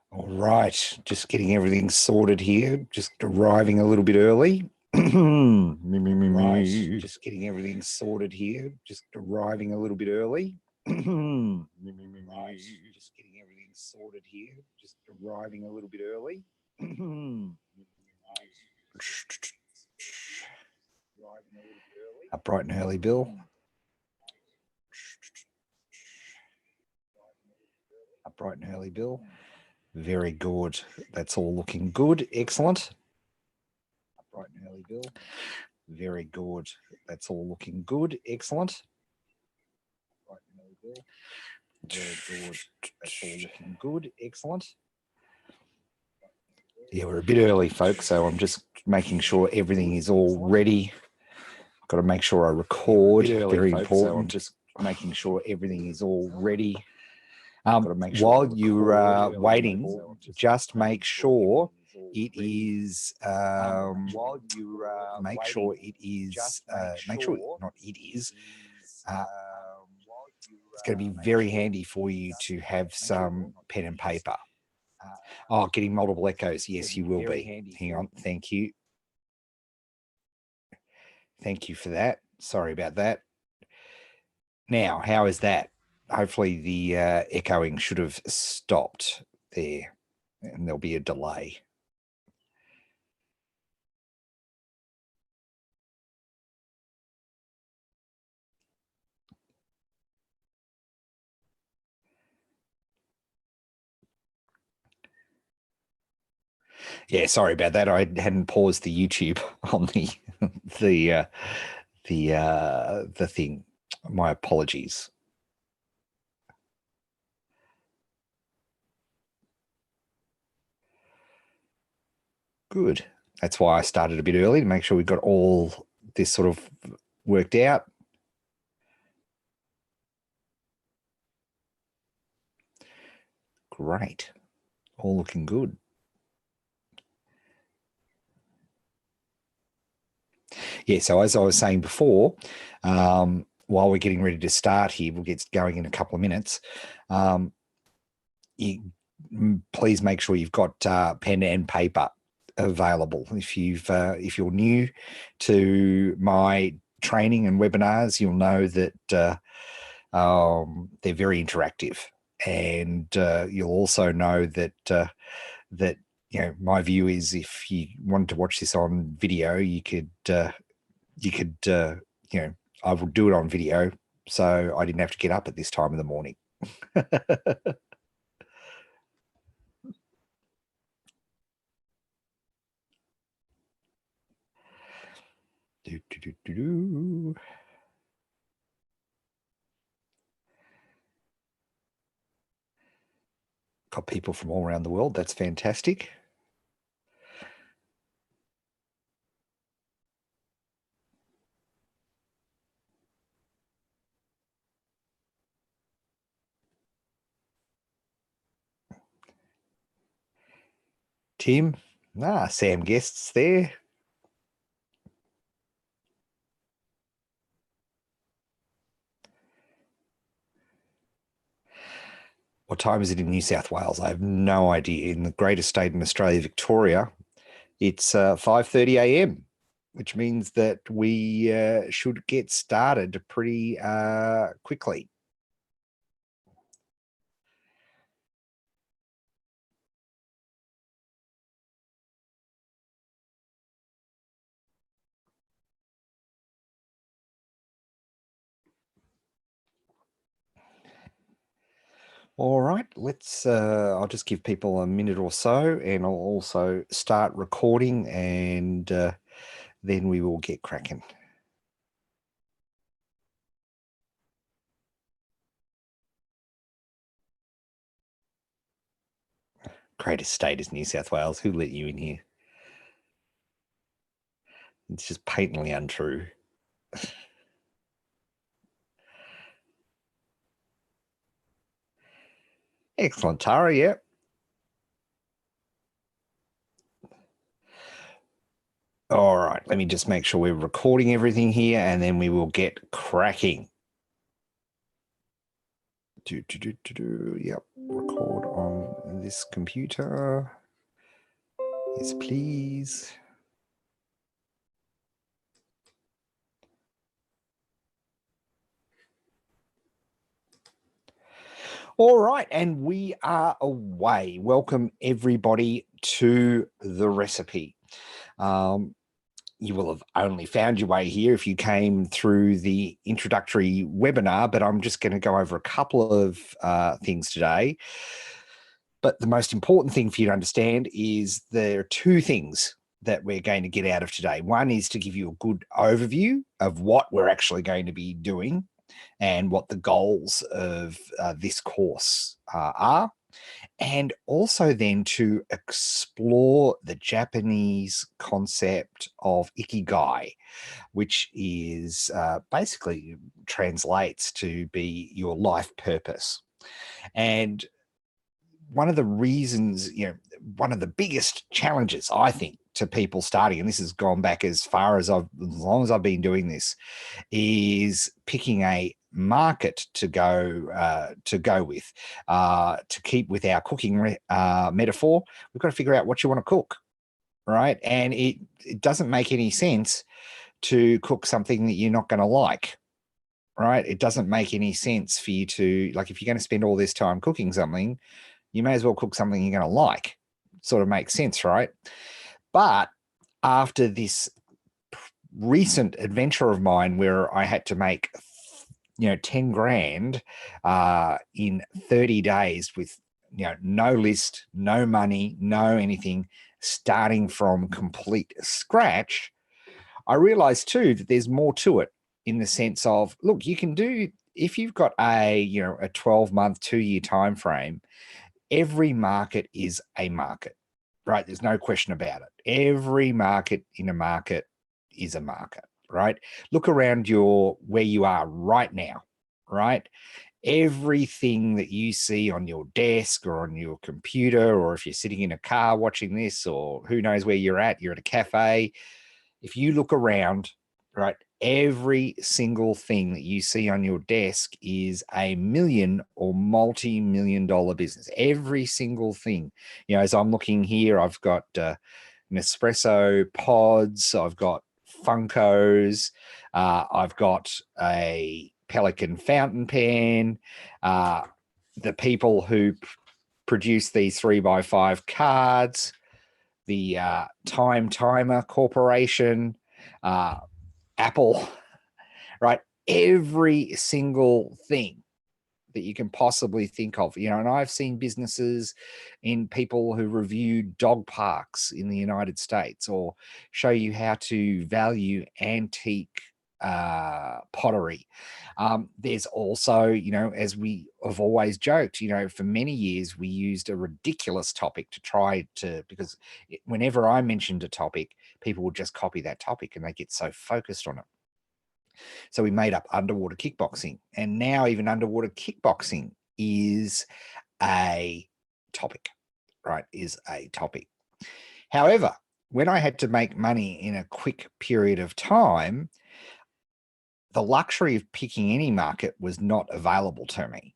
All right, just getting everything sorted here, just arriving a little bit early. Right, just getting everything sorted here, just arriving a little bit early. Right, just getting everything sorted here, just arriving a little bit early. Up bright and early, Bill. Up bright and early, Bill. Very good. That's all looking good. Excellent. Up bright and early, Bill. Very good. That's all looking good. Excellent. Right, Bill. Very good. That's all looking good. Excellent. Yeah, we're a bit early, folks, so I'm just making sure everything is all ready. Got to make sure I record. Very important. So I'm just making sure everything is all ready. While you're waiting, just make sure it is. Make sure it is. Make sure not it is. It's going to be very handy for you to have some pen and paper. Oh, getting multiple echoes. Yes, you will be. Hang on. Thank you. Thank you for that. Sorry about that. Now, how is that? Hopefully the echoing should have stopped there, and there'll be a delay. Yeah, sorry about that. I hadn't paused the YouTube on the thing. My apologies. Good. That's why I started a bit early, to make sure we've got all this sort of worked out. Great. All looking good. Yeah, so as I was saying before, while we're getting ready to start here, we'll get going in a couple of minutes. Please make sure you've got pen and paper available. If you're new to my training and webinars, you'll know that they're very interactive, and you'll also know that that my view is, if you wanted to watch this on video, you could I would do it on video, so I didn't have to get up at this time of the morning. Got people from all around the world. That's fantastic. Tim, Sam Guest's there. What time is it in New South Wales? I have no idea. In the greatest state in Australia, Victoria, it's 5:30 a.m., which means that we should get started pretty quickly. All right, I'll just give people a minute or so, and I'll also start recording, and then we will get cracking. Greatest state is New South Wales. Who let you in here? It's just patently untrue. Excellent, Tara. Yep. All right. Let me just make sure we're recording everything here, and then we will get cracking. Yep. Record on this computer. Yes, please. All right, and we are away. Welcome everybody to the recipe. You will have only found your way here if you came through the introductory webinar, but I'm just going to go over a couple of things today. But the most important thing for you to understand is there are two things that we're going to get out of today. One is to give you a good overview of what we're actually going to be doing and what the goals of this course are. And also then to explore the Japanese concept of ikigai, which is basically translates to be your life purpose. And one of the reasons, one of the biggest challenges, I think, to people starting, and this has gone back as long as I've been doing this, is picking a market to go with. To keep with our cooking metaphor, we've got to figure out what you want to cook, right? And it doesn't make any sense to cook something that you're not going to like, right? It doesn't make any sense for you to, like, if you're going to spend all this time cooking something, you may as well cook something you're going to like. Sort of makes sense, right? But after this recent adventure of mine where I had to make 10 grand in 30 days with no list, no money, no anything, starting from complete scratch, I realized too that there's more to it, in the sense of, look, you can do, if you've got a 12-month, 2-year time frame, every market is a market, right? There's no question about it. Every market in a market is a market, right? Look around where you are right now, right? Everything that you see on your desk or on your computer, or if you're sitting in a car watching this, or who knows where you're at a cafe. If you look around, right, every single thing that you see on your desk is a million or multi-million-dollar business. Every single thing. As I'm looking here, I've got Nespresso pods, I've got Funkos, I've got a Pelican fountain pen, the people who produce these 3x5 cards, the Time Timer Corporation, Apple, right? Every single thing that you can possibly think of, and I've seen businesses in people who review dog parks in the United States, or show you how to value antique pottery. There's also, as we have always joked, for many years we used a ridiculous topic because whenever I mentioned a topic, people would just copy that topic and they get so focused on it. So we made up underwater kickboxing, and now even underwater kickboxing is a topic, right? Is a topic. However, when I had to make money in a quick period of time, the luxury of picking any market was not available to me,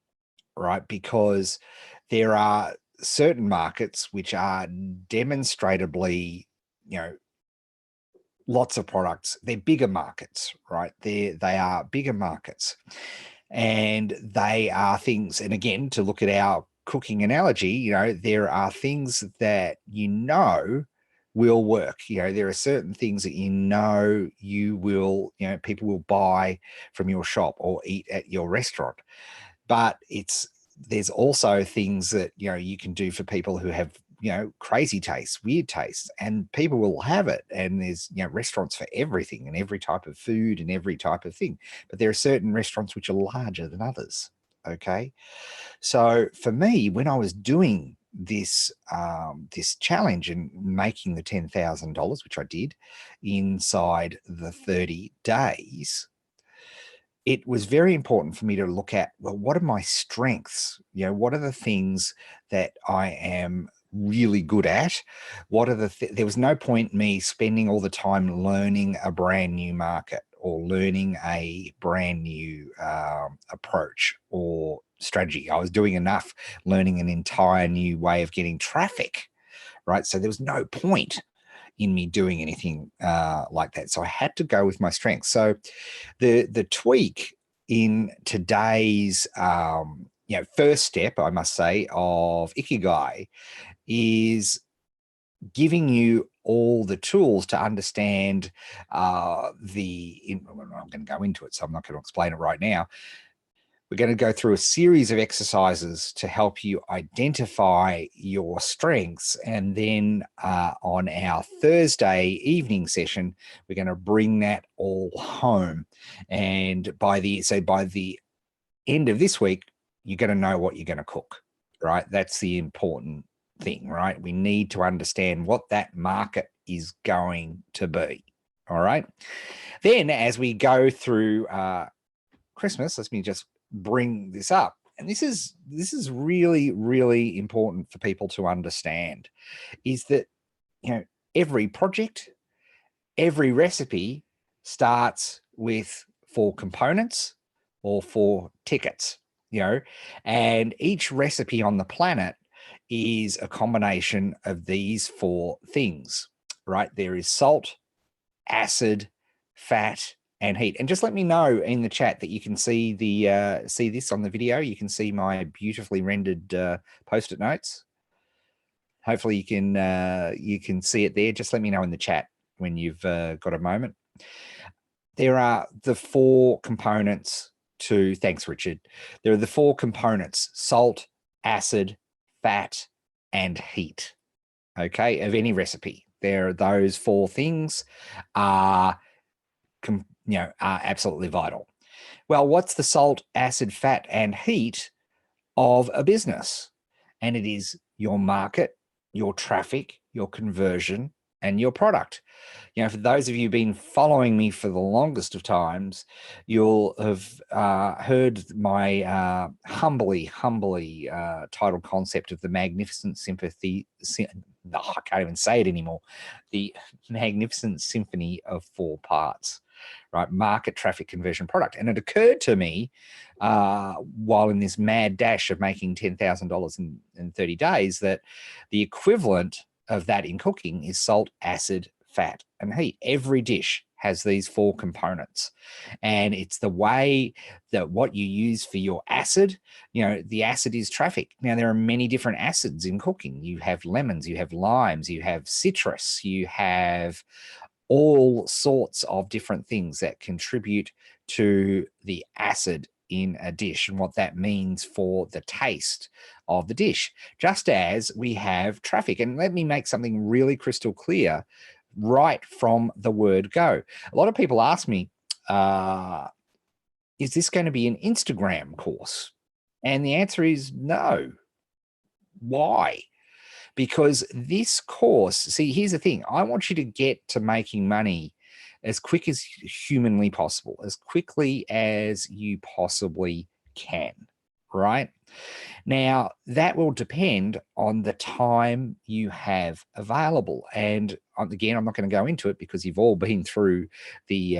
right? Because there are certain markets which are demonstrably, lots of products. They're bigger markets, right? They are bigger markets, and they are things. And again, to look at our cooking analogy, there are things that will work. There are certain things that you will, people will buy from your shop or eat at your restaurant. But there's also things that you can do for people who have crazy tastes, weird tastes, and people will have it. And there's restaurants for everything and every type of food and every type of thing. But there are certain restaurants which are larger than others. Okay. So for me, when I was doing this this challenge and making the $10,000, which I did inside the 30 days, it was very important for me to look at, well, what are my strengths? You know, what are the things that I am really good at? What are there was no point me spending all the time learning a brand new market or learning a brand new approach or strategy. I was doing enough learning an entire new way of getting traffic, right? So there was no point in me doing anything like that. So I had to go with my strengths. So the tweak in today's first step, I must say, of Ikigai is giving you all the tools to understand I'm going to go into it, so I'm not going to explain it right now. We're going to go through a series of exercises to help you identify your strengths. And then on our Thursday evening session, we're going to bring that all home. And by the end of this week, you're going to know what you're going to cook, right? That's the important thing, right? We need to understand what that market is going to be. All right. Then as we go through Christmas, let me just bring this up. And this is really, really important for people to understand, is that, you know, every project, every recipe starts with 4 components or 4 tickets, you know, and each recipe on the planet is a combination of these 4 things, right? There is salt, acid, fat, and heat. And just let me know in the chat that you can see the see this on the video. You can see my beautifully rendered post-it notes. Hopefully you can see it there. Just let me know in the chat when you've got a moment. There are the 4 components to, thanks Richard. There are the 4 components: salt, acid, fat, and heat. Okay, of any recipe. There are those 4 things are absolutely vital. Well, what's the salt, acid, fat, and heat of a business? And it is your market, your traffic, your conversion, and your product. You know, for those of you who've been following me for the longest of times, you'll have heard my humbly titled concept of the Magnificent Symphony. I can't even say it anymore. The Magnificent Symphony of 4 parts, right? Market, traffic, conversion, product. And it occurred to me while in this mad dash of making $10,000 in 30 days that the equivalent of that in cooking is salt, acid, fat, and heat. Every dish has these 4 components, and it's the way that what you use for your acid, you know, the acid is traffic. Now, there are many different acids in cooking. You have lemons, you have limes, you have citrus, you have all sorts of different things that contribute to the acid in a dish and what that means for the taste of the dish, just as we have traffic. And let me make something really crystal clear right from the word go. A lot of people ask me, is this going to be an Instagram course? And the answer is no. Why? Because this course, see, here's the thing. I want you to get to making money as quick as humanly possible, as quickly as you possibly can, right? Now, that will depend on the time you have available. And again, I'm not going to go into it because you've all been through the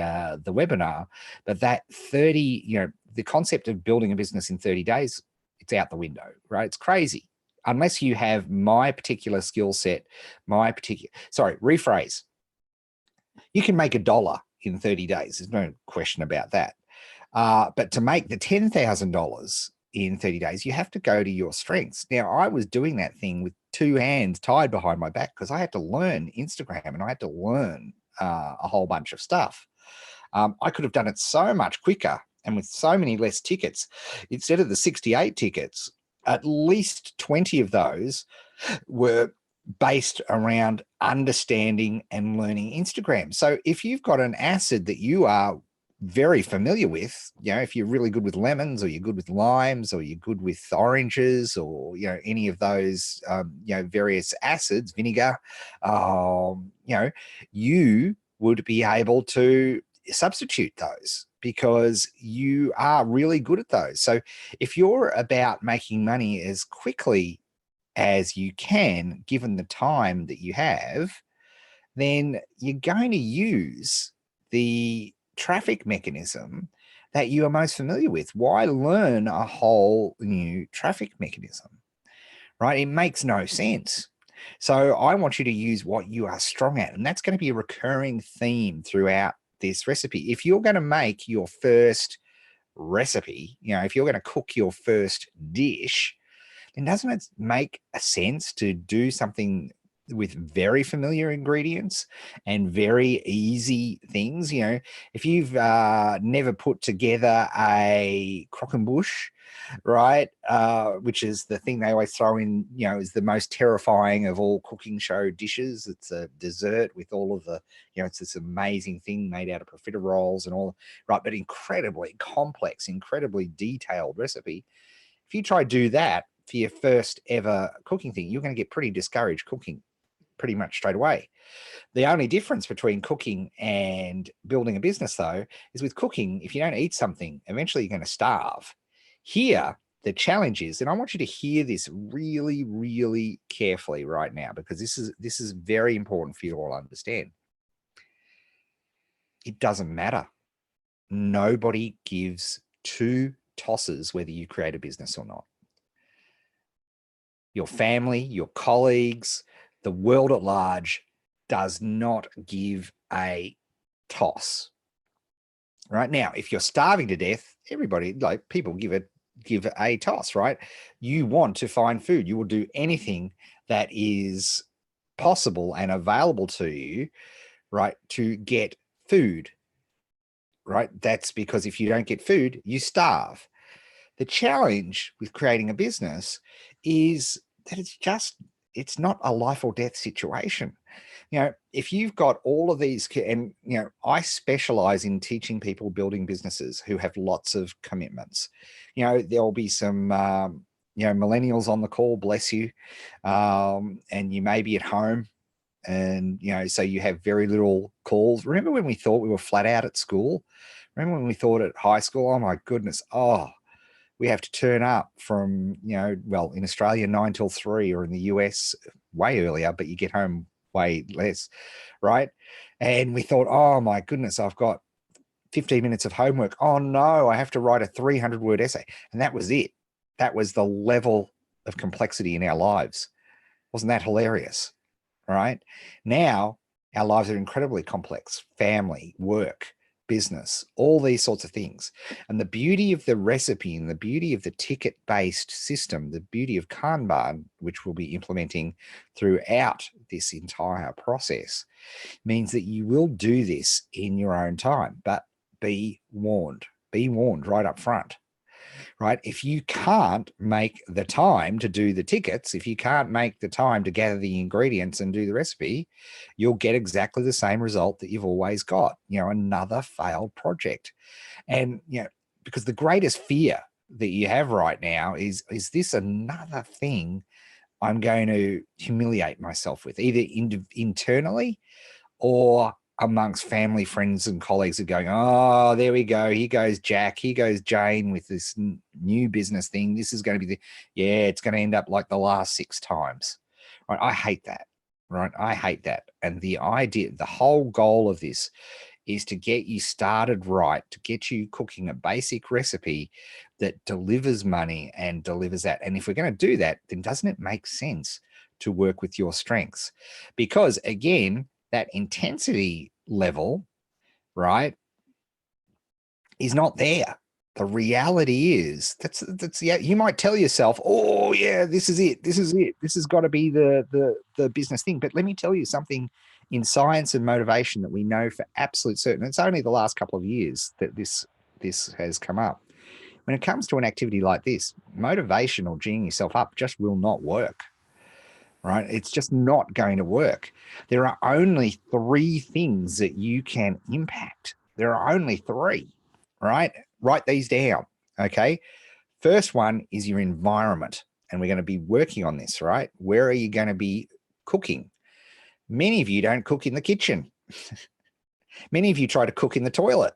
webinar, but that 30, you know, the concept of building a business in 30 days, it's out the window, right? It's crazy. Unless you have my particular skill set, rephrase. You can make $1 in 30 days. There's no question about that. But to make the $10,000 in 30 days, you have to go to your strengths. Now, I was doing that thing with 2 hands tied behind my back because I had to learn Instagram and I had to learn a whole bunch of stuff. I could have done it so much quicker and with so many less tickets. Instead of the 68 tickets, at least 20 of those were based around understanding and learning Instagram. So if you've got an acid that you are very familiar with, if you're really good with lemons, or you're good with limes, or you're good with oranges, or, any of those, various acids, vinegar, you would be able to substitute those because you are really good at those. So if you're about making money as quickly as you can, given the time that you have, then you're going to use the traffic mechanism that you are most familiar with. Why learn a whole new traffic mechanism, right? It makes no sense. So I want you to use what you are strong at, and that's going to be a recurring theme throughout this recipe. If you're going to make your first recipe, if you're going to cook your first dish, then doesn't it make a sense to do something with very familiar ingredients and very easy things? If you've never put together a croquembouche, right, which is the thing they always throw in, is the most terrifying of all cooking show dishes. It's a dessert with all of the, it's this amazing thing made out of profiteroles and all, right, but incredibly complex, incredibly detailed recipe. If you try to do that for your first ever cooking thing, you're going to get pretty discouraged cooking pretty much straight away. The only difference between cooking and building a business, though, is with cooking, if you don't eat something, eventually you're going to starve. Here, the challenge is, and I want you to hear this really, really carefully right now, because this is very important for you to all understand. It doesn't matter. Nobody gives two tosses whether you create a business or not. Your family, your colleagues, the world at large does not give a toss. Right now, if you're starving to death, everybody, like people give a toss, right? You want to find food. You will do anything that is possible and available to you, right, to get food, right? That's because if you don't get food, you starve. The challenge with creating a business is that it's not a life or death situation. If you've got all of these, and, I specialize in teaching people building businesses who have lots of commitments. There'll be some, millennials on the call, bless you. And you may be at home and, so you have very little calls. Remember when we thought we were flat out at school? Remember when we thought at high school, oh my goodness, we have to turn up from, well, in Australia, 9 till 3, or in the US way earlier, but you get home way less, right? And we thought, oh my goodness, I've got 15 minutes of homework. Oh no, I have to write a 300-word essay. And that was it. That was the level of complexity in our lives. Wasn't that hilarious? Right? Now, our lives are incredibly complex. Family, work, business, all these sorts of things. And the beauty of the recipe and the beauty of the ticket-based system, the beauty of Kanban, which we'll be implementing throughout this entire process, means that you will do this in your own time. But be warned right up front. Right? If you can't make the time to do the tickets, if you can't make the time to gather the ingredients and do the recipe, you'll get exactly the same result that you've always got, another failed project. And, because the greatest fear that you have right now is this another thing I'm going to humiliate myself with, either internally or amongst family, friends, and colleagues are going, oh, there we go. Here goes Jack. Here goes Jane with this new business thing. This is going to be it's going to end up like the last 6 times. Right? I hate that. Right? I hate that. And the whole goal of this is to get you started right, to get you cooking a basic recipe that delivers money and delivers that. And if we're going to do that, then doesn't it make sense to work with your strengths? Because again, that intensity level, right, is not there. The reality is that's you might tell yourself, oh yeah, this is it. This has got to be the business thing. But let me tell you something in science and motivation that we know for absolute certain. It's only the last couple of years that this has come up. When it comes to an activity like this, motivation or geeing yourself up just will not work. Right? It's just not going to work. There are only 3 things that you can impact. There are only three, right? Write these down, okay? First one is your environment, and we're going to be working on this, right? Where are you going to be cooking? Many of you don't cook in the kitchen. Many of you try to cook in the toilet.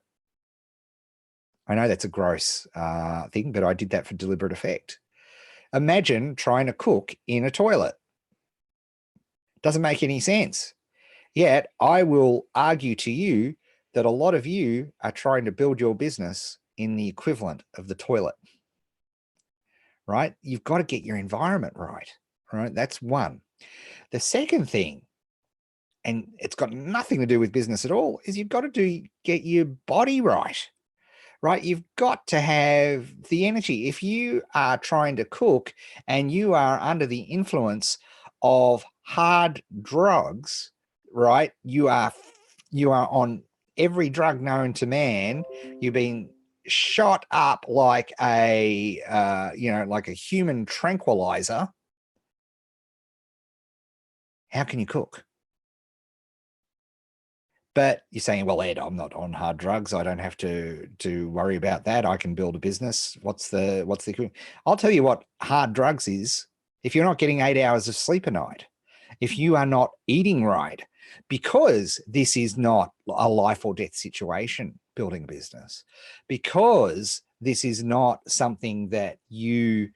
I know that's a gross thing, but I did that for deliberate effect. Imagine trying to cook in a toilet. Doesn't make any sense. Yet I will argue to you that a lot of you are trying to build your business in the equivalent of the toilet, right? You've got to get your environment right, right? That's one. The second thing, and it's got nothing to do with business at all, is you've got to get your body right, right? You've got to have the energy. If you are trying to cook and you are under the influence of hard drugs, right? You are on every drug known to man. You've been shot up like a like a human tranquilizer. How can you cook? But you're saying, well, Ed, I'm not on hard drugs. I don't have to worry about that. I can build a business. What's the I'll tell you what hard drugs is. If you're not getting 8 hours of sleep a night, if you are not eating right, because this is not a life or death situation, building a business, because this is not something that you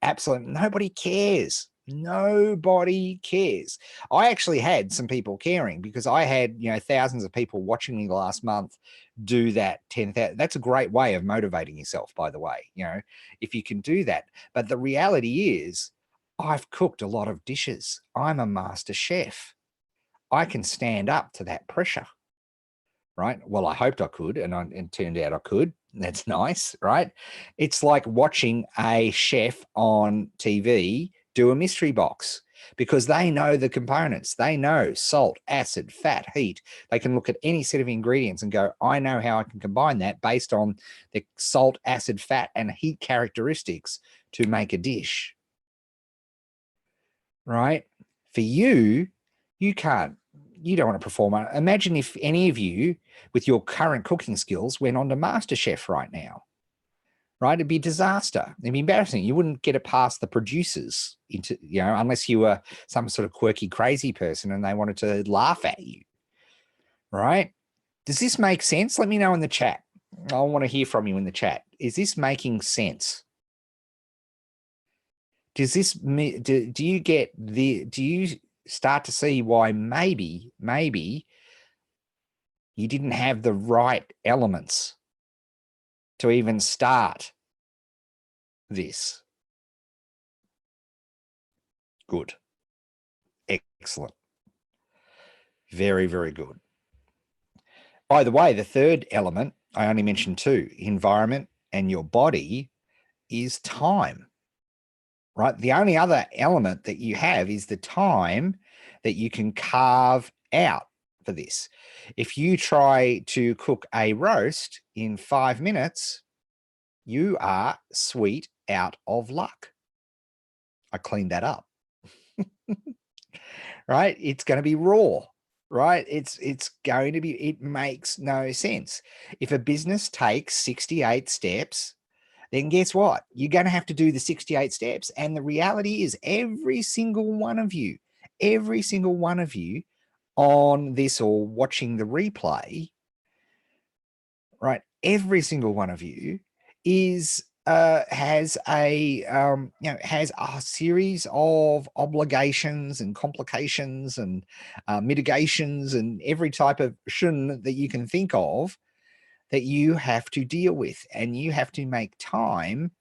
absolutely, nobody cares. Nobody cares. I actually had some people caring because I had, thousands of people watching me last month do that 10,000. That's a great way of motivating yourself, by the way, if you can do that. But the reality is I've cooked a lot of dishes. I'm a master chef. I can stand up to that pressure, right? Well, I hoped I could, and it turned out I could. That's nice, right? It's like watching a chef on TV do a mystery box because they know the components. They know salt, acid, fat, heat. They can look at any set of ingredients and go, I know how I can combine that based on the salt, acid, fat, and heat characteristics to make a dish, right? For you, you don't want to perform. Imagine if any of you with your current cooking skills went on to MasterChef right now, right? It'd be a disaster. It'd be embarrassing. You wouldn't get it past the producers unless you were some sort of quirky, crazy person and they wanted to laugh at you, right? Does this make sense? Let me know in the chat. I want to hear from you in the chat. Is this making sense? Does this, do you start to see why maybe you didn't have the right elements to even start this? Good. Excellent. Very, very good. By the way, the third element, I only mentioned two, environment and your body, is time, right? The only other element that you have is the time that you can carve out for this. If you try to cook a roast in 5 minutes, you are sweet out of luck. I cleaned that up. Right? It's going to be raw, right? It's going to be, it makes no sense. If a business takes 68 steps, then guess what? You're going to have to do the 68 steps. And the reality is every single one of you on this or watching the replay, right? Every single one of you is has a series of obligations and complications and mitigations and every type of shun that you can think of that you have to deal with, and you have to make time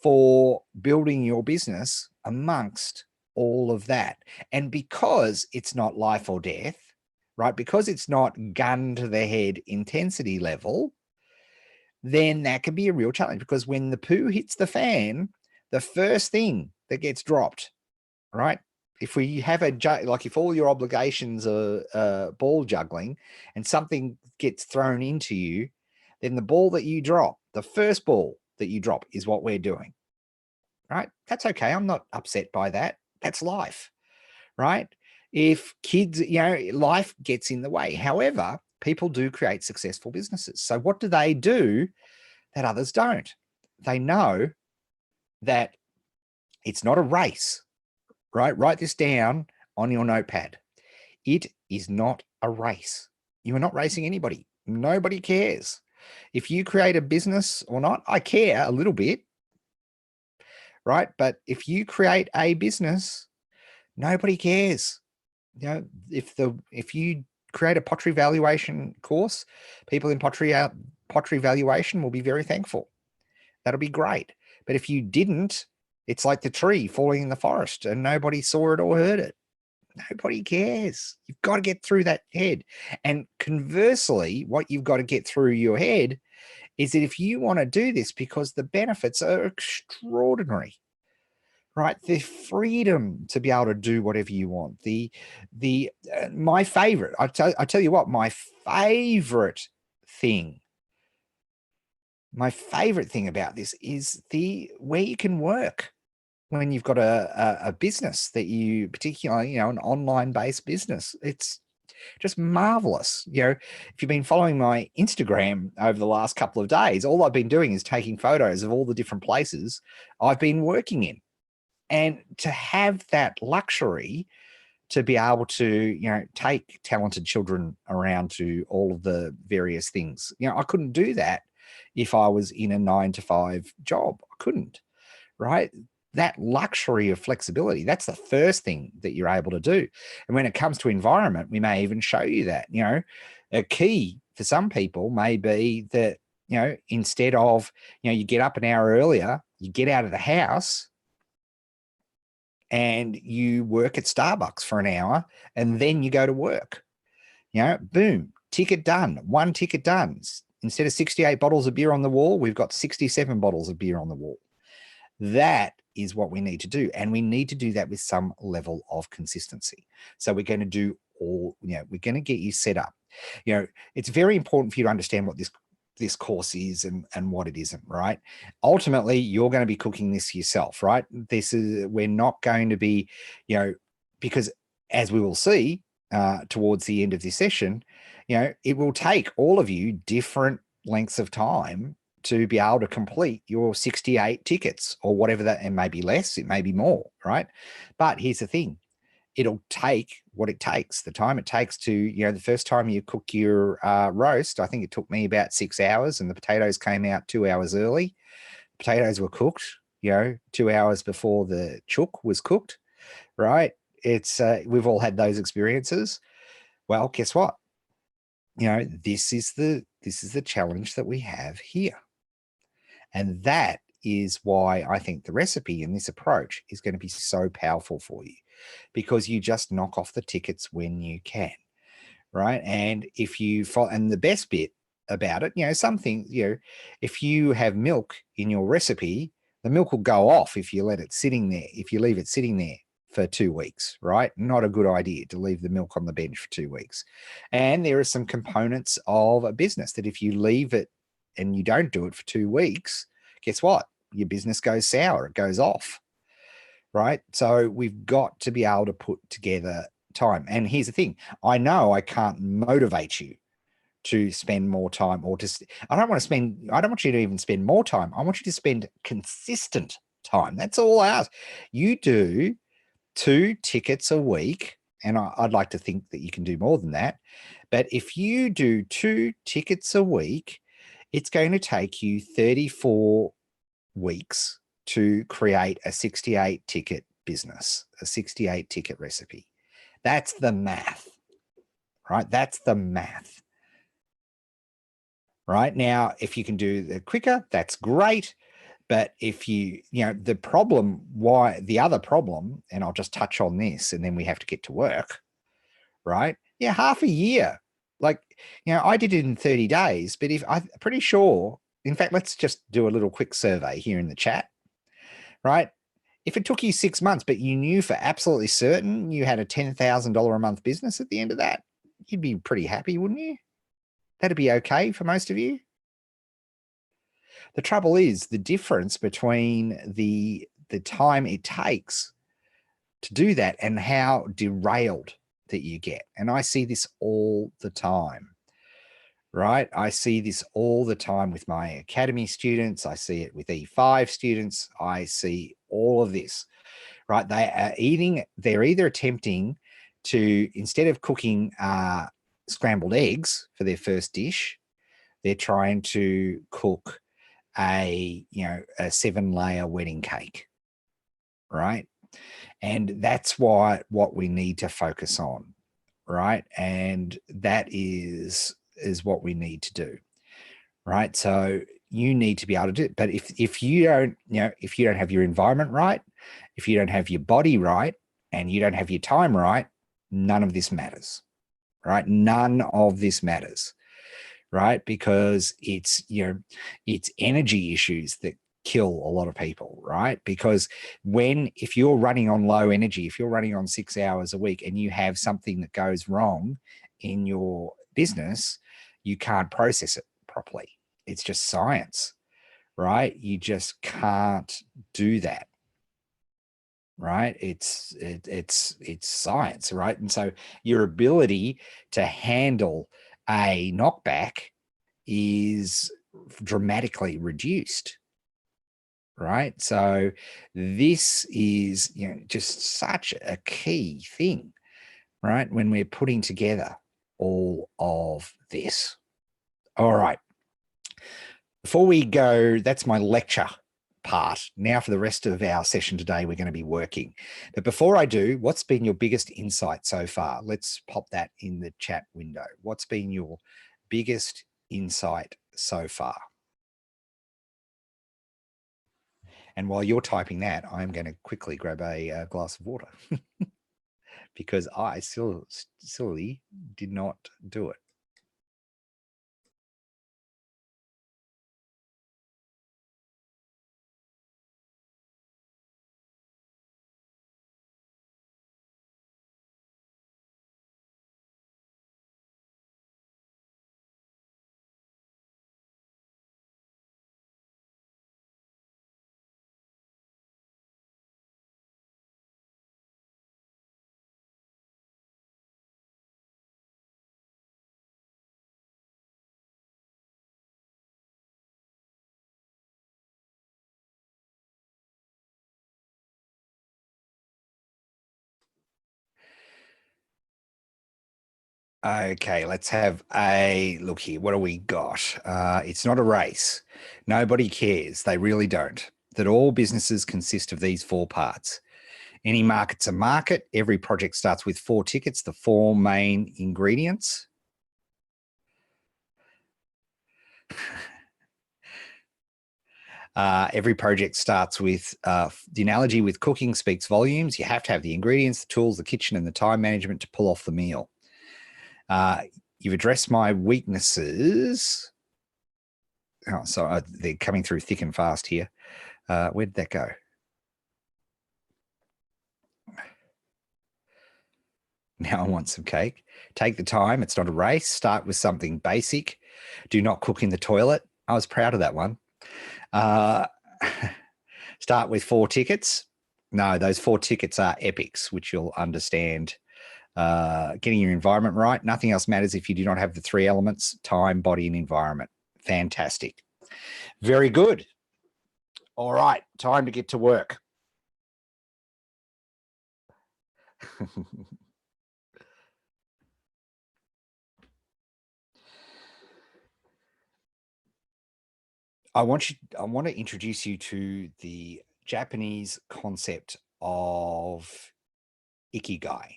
for building your business amongst all of that. And because it's not life or death, right? Because it's not gun to the head intensity level, then that can be a real challenge, because when the poo hits the fan, the first thing that gets dropped, right? If we have if all your obligations are ball juggling and something gets thrown into you, then the ball that you drop, the first ball that you drop, is what we're doing, right? That's okay. I'm not upset by that. That's life, right? If kids, life gets in the way. However, People do create successful businesses. So what do they do that others don't? They know that it's not a race, right? Write this down on your notepad. It is not a race. You are not racing anybody. Nobody cares. If you create a business or not, I care a little bit, right? But if you create a business, nobody cares. You know, if you create a pottery valuation course, people in pottery valuation will be very thankful. That'll be great. But if you didn't, it's like the tree falling in the forest and nobody saw it or heard it. Nobody cares. You've got to get through that head. And conversely, what you've got to get through your head is that if you want to do this, because the benefits are extraordinary, right? The freedom to be able to do whatever you want. My favorite, I tell you what, my favorite thing about this is where you can work when you've got a business that you particularly, an online based business. It's just marvelous. If you've been following my Instagram over the last couple of days, all I've been doing is taking photos of all the different places I've been working in. And to have that luxury to be able to, take talented children around to all of the various things, I couldn't do that if I was in a 9-to-5 job. I couldn't, right? That luxury of flexibility, that's the first thing that you're able to do. And when it comes to environment, we may even show you that, a key for some people may be that, instead of, you get up an hour earlier, you get out of the house and you work at Starbucks for an hour and then you go to work, boom, ticket done, one ticket done. Instead of 68 bottles of beer on the wall, we've got 67 bottles of beer on the wall. That is what we need to do. And we need to do that with some level of consistency. So we're going to do we're going to get you set up. It's very important for you to understand what this course is and what it isn't, right? Ultimately, you're going to be cooking this yourself, right? We're not going to be, because as we will see towards the end of this session, it will take all of you different lengths of time to be able to complete your 68 tickets or whatever that, and maybe less, it may be more, right? But here's the thing. It'll take what it takes, the time it takes to, the first time you cook your roast, I think it took me about 6 hours and the potatoes came out 2 hours early. Potatoes were cooked, 2 hours before the chook was cooked, right? We've all had those experiences. Well, guess what? This is the challenge that we have here. And that is why I think the recipe and this approach is going to be so powerful for you, because you just knock off the tickets when you can, right? And if you follow, and the best bit about it, some things, if you have milk in your recipe, the milk will go off if you let it sitting there, if you leave it sitting there for 2 weeks, right? Not a good idea to leave the milk on the bench for 2 weeks. And there are some components of a business that if you leave it and you don't do it for 2 weeks, guess what? Your business goes sour, it goes off, right? So we've got to be able to put together time. And here's the thing. I know I can't motivate you to spend more time I don't want you to even spend more time. I want you to spend consistent time. That's all I ask. You do 2 tickets a week, and I'd like to think that you can do more than that. But if you do 2 tickets a week, it's going to take you 34 weeks to create a 68 ticket business, a 68 ticket recipe. That's the math, right? That's the math. Right now, if you can do the quicker, that's great. But if the other problem, and I'll just touch on this and then we have to get to work, right? Yeah, half a year. Like, I did it in 30 days, but I'm pretty sure, in fact, let's just do a little quick survey here in the chat, right? If it took you 6 months, but you knew for absolutely certain you had a $10,000 a month business at the end of that, you'd be pretty happy, wouldn't you? That'd be okay for most of you. The trouble is the difference between the time it takes to do that and how derailed that you get. And I see this all the time. right? I see this all the time with my academy students. I see it with E5 students. I see all of this, right? They're either attempting to, instead of cooking scrambled eggs for their first dish, they're trying to cook a 7-layer wedding cake, right? And that's what we need to focus on, right? And that is what we need to do, right? So you need to be able to do it. But if you don't, if you don't have your environment right, if you don't have your body right, and you don't have your time right, none of this matters, right? None of this matters, right? Because it's energy issues that kill a lot of people, right? Because if you're running on low energy, if you're running on 6 hours a week and you have something that goes wrong in your business, you can't process it properly. It's just science, right? You just can't do that, right? It's science, right? And so your ability to handle a knockback is dramatically reduced, right? So this is just such a key thing, right, when we're putting together all of this. All right, before we go, that's my lecture part. Now for the rest of our session today, we're going to be working. But before I do, what's been your biggest insight so far? Let's pop that in the chat window. What's been your biggest insight so far? And while you're typing that, I'm going to quickly grab a glass of water because I silly did not do it. Okay, let's have a look here. What do we got? It's not a race. Nobody cares. They really don't. That all businesses consist of these 4 parts. Any market's a market. Every project starts with 4 tickets, the 4 main ingredients. Every project starts with the analogy with cooking speaks volumes. You have to have the ingredients, the tools, the kitchen, and the time management to pull off the meal. You've addressed my weaknesses. Oh, so they're coming through thick and fast here. Where did that go? Now I want some cake. Take the time. It's not a race. Start with something basic. Do not cook in the toilet. I was proud of that one. Start with 4 tickets. No, those 4 tickets are epics, which you'll understand. Getting your environment right. Nothing else matters if you do not have the 3 elements: time, body, and environment. Fantastic. Very good. All right, time to get to work. I want to introduce you to the Japanese concept of ikigai.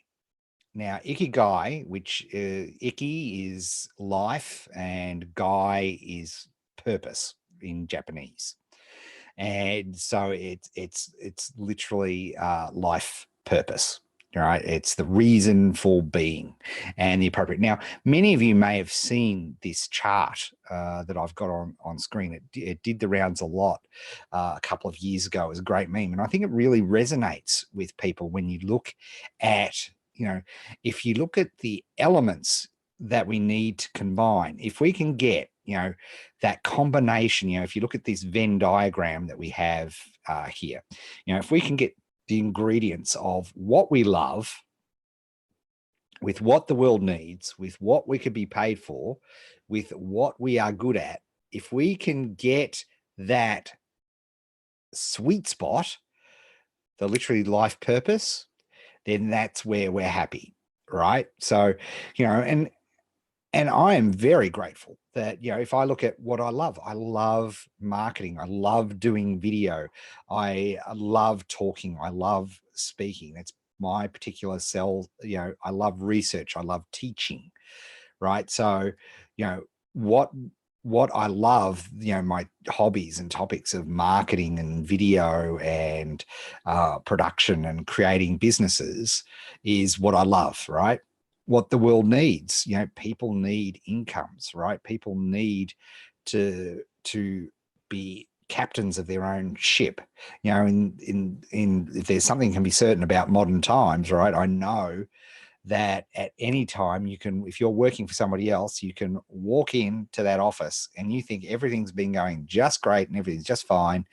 Now, ikigai, which iki is life and gai is purpose in Japanese, and so it's literally life purpose. Right, it's the reason for being and the appropriate. Now, many of you may have seen this chart that I've got on screen. It did the rounds a lot a couple of years ago. It was a great meme, and I think it really resonates with people when you look at, if you look at the elements that we need to combine. If we can get, that combination, if you look at this Venn diagram that we have here, if we can get the ingredients of what we love, with what the world needs, with what we could be paid for, with what we are good at, if we can get that sweet spot, the literally life purpose, then that's where we're happy, right? So, and I am very grateful that, if I look at what I love marketing. I love doing video. I love talking. I love speaking. That's my particular cell. I love research. I love teaching, right? So, what I love, my hobbies and topics of marketing and video and production and creating businesses is what I love, right? What the world needs, people need incomes, right? People need to be captains of their own ship. In if there's something can be certain about modern times, right? I know that at any time you can, if you're working for somebody else, you can walk into that office and you think everything's been going just great and everything's just fine.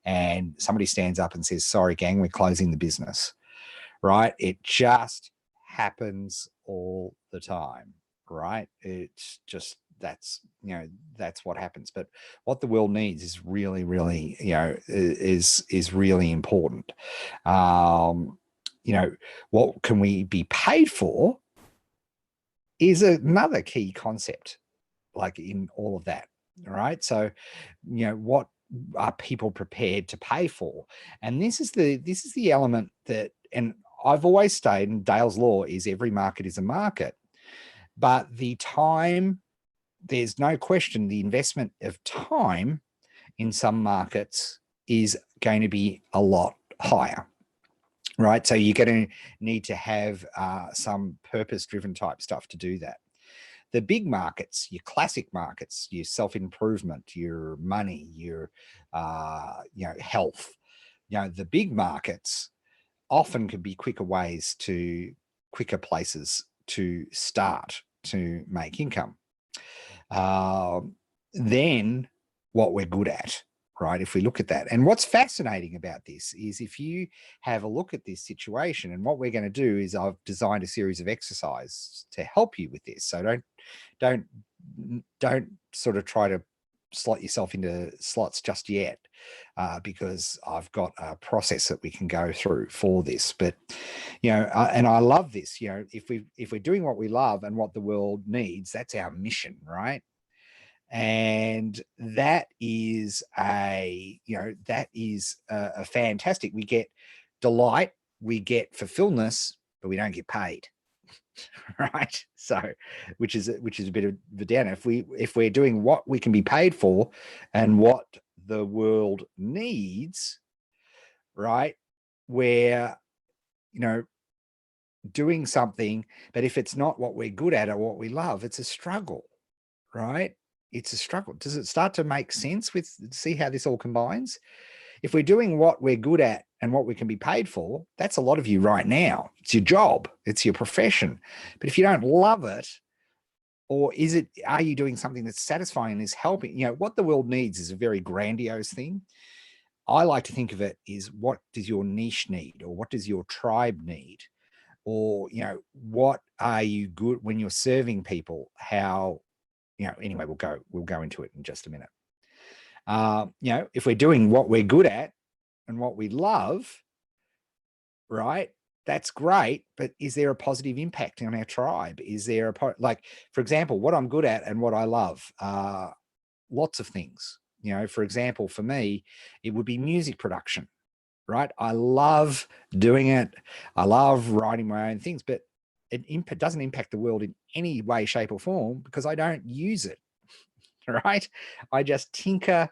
And somebody stands up and says, sorry, gang, we're closing the business, right? It just happens all the time, right? It's just, that's what happens. But what the world needs is really, really, is really important. What can we be paid for is another key concept, like in all of that. All right. So, what are people prepared to pay for? And this is the element that, and I've always stayed, and Dale's law is every market is a market, but the time, there's no question, the investment of time in some markets is going to be a lot higher. Right. So you're going to need to have some purpose-driven type stuff to do that. The big markets, your classic markets, your self-improvement, your money, your, health, the big markets often can be quicker places to start to make income. Then what we're good at. Right. If we look at that, and what's fascinating about this is if you have a look at this situation, and what we're going to do is I've designed a series of exercises to help you with this. So don't sort of try to slot yourself into slots just yet, because I've got a process that we can go through for this. But and I love this. If we're doing what we love and what the world needs, that's our mission, right? And that is a fantastic. We get delight, we get fulfillment, but we don't get paid. Right. So, which is a bit of the downer. If we're doing what we can be paid for and what the world needs, right, we're doing something, but if it's not what we're good at or what we love, it's a struggle, right? It's a struggle. Does it start to make sense see how this all combines? If we're doing what we're good at and what we can be paid for, that's a lot of you right now. It's your job, it's your profession. But if you don't love it, or are you doing something that's satisfying and is helping? What the world needs is a very grandiose thing. I like to think of it is, what does your niche need, or what does your tribe need? Or, what are you good when you're serving people? How, anyway, we'll go into it in just a minute. If we're doing what we're good at and what we love, right, that's great. But is there a positive impact on our tribe? Is there like, for example, what I'm good at and what I love? Lots of things. For example, for me, it would be music production, right? I love doing it. I love writing my own things, but it doesn't impact the world in any way, shape, or form because I don't use it, right? I just tinker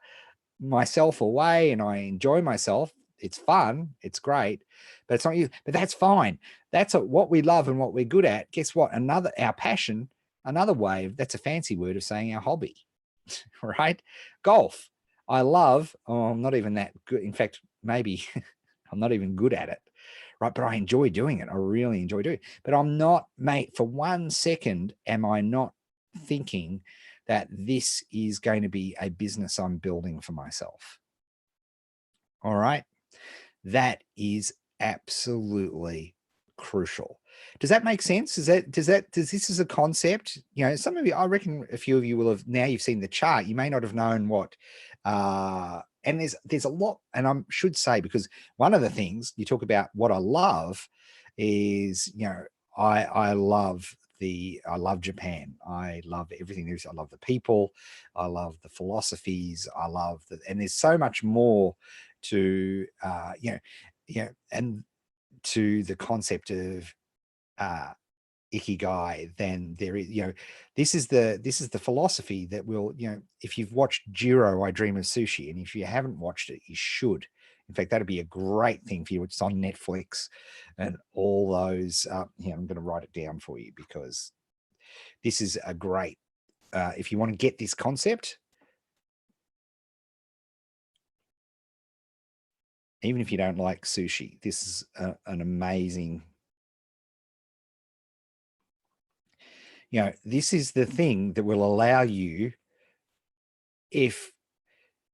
myself away and I enjoy myself. It's fun. It's great, but it's not you. But that's fine. That's what we love and what we're good at. Guess what? Our passion, another way, that's a fancy word of saying our hobby, right? Golf. I love, I'm not even that good. In fact, maybe I'm not even good at it, right? But I enjoy doing it. I really enjoy doing it. But I'm not, mate, for 1 second, am I not thinking that this is going to be a business I'm building for myself. All right. That is absolutely crucial. Does that make sense? Does this is a concept? Some of you, I reckon a few of you will have, now you've seen the chart, you may not have known what, and there's a lot, and I should say, because one of the things you talk about what I love is, I love Japan. I love everything there is. I love the people. I love the philosophies. And there's so much more to, and to the concept of ikigai than there is. This is the philosophy that will, if you've watched Jiro, I Dream of Sushi, and if you haven't watched it, you should. In fact, that'd be a great thing for you. It's on Netflix and all those. I'm going to write it down for you, because this is a great, if you want to get this concept, even if you don't like sushi, this is an amazing, this is the thing that will allow you, if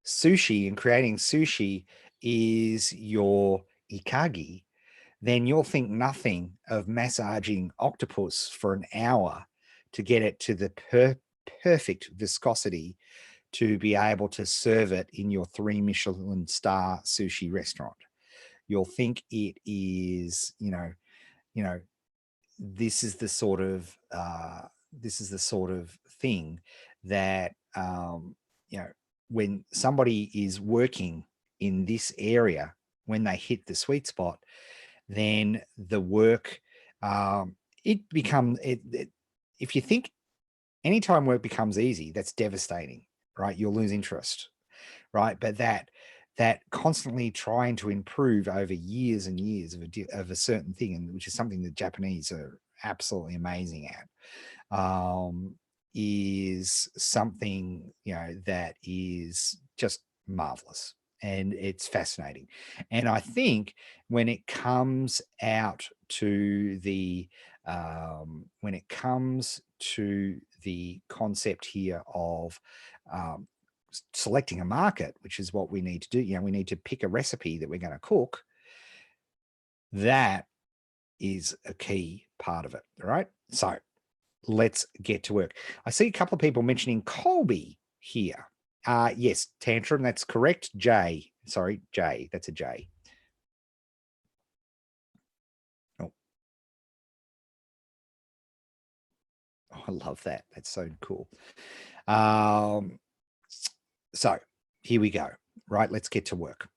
sushi and creating sushi is your ikagi, then you'll think nothing of massaging octopus for an hour to get it to the perfect viscosity to be able to serve it in your 3 Michelin star sushi restaurant. You'll think it is, this is the sort of thing that, when somebody is working in this area, when they hit the sweet spot, then the work, it becomes, if you think anytime work becomes easy, that's devastating, right? You'll lose interest, right? But that constantly trying to improve over years and years of a certain thing, and which is something the Japanese are absolutely amazing at, is something, that is just marvelous, and it's fascinating. And I think when it comes out to the, concept here of, selecting a market, which is what we need to do. We need to pick a recipe that we're going to cook. That is a key part of it. All right. So let's get to work. I see a couple of people mentioning Colby here. Yes, Tantrum, that's correct. J, that's a J. Oh, I love that. That's so cool. So here we go. Right, let's get to work.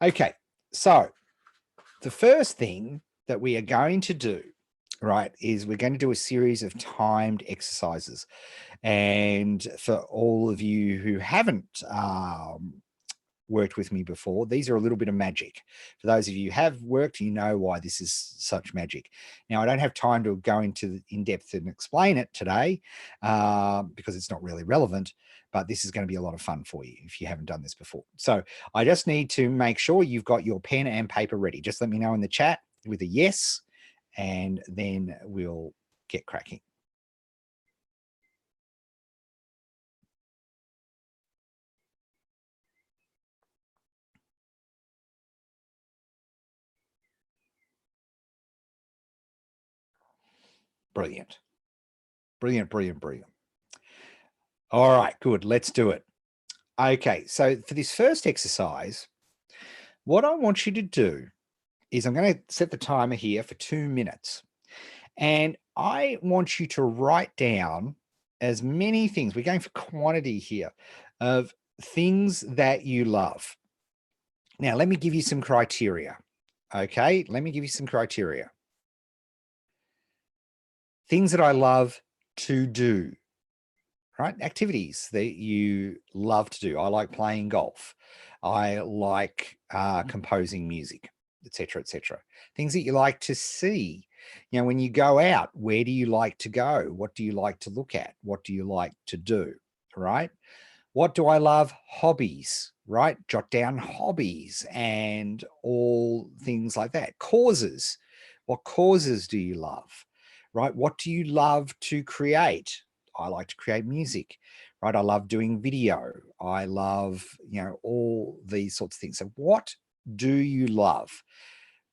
Okay, so the first thing that we are going to do, right, is we're going to do a series of timed exercises. And for all of you who haven't worked with me before, these are a little bit of magic. For those of you who have worked, you know why this is such magic. Now, I don't have time to go into in depth and explain it today, because it's not really relevant, but this is going to be a lot of fun for you if you haven't done this before. So I just need to make sure you've got your pen and paper ready. Just let me know in the chat with a yes, and then we'll get cracking. Brilliant. Brilliant, brilliant, brilliant. All right, good. Let's do it. Okay, so for this first exercise, what I want you to do is I'm going to set the timer here for 2 minutes. And I want you to write down as many things, we're going for quantity here, of things that you love. Now, let me give you some criteria. Okay, let me give you some criteria. Things that I love to do, right? Activities that you love to do. I like playing golf. I like composing music, etc., etc. Things that you like to see. When you go out, where do you like to go? What do you like to look at? What do you like to do, right? What do I love? Hobbies, right? Jot down hobbies and all things like that. Causes. What causes do you love, right? What do you love to create? I like to create music, right? I love doing video. I love, all these sorts of things. So what do you love?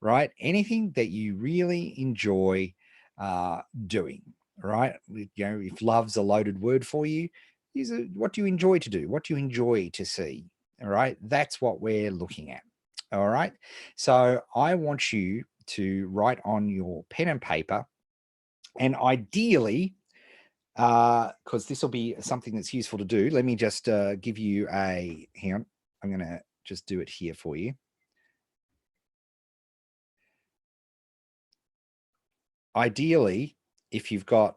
right? Anything that you really enjoy doing, right? You know, if love's a loaded word for you, what do you enjoy to do? What do you enjoy to see? All right, that's what we're looking at. All right, so I want you to write on your pen and paper, and ideally, because this will be something that's useful to do, let me just give you a, hang on, I'm going to just do it here for you. Ideally, if you've got,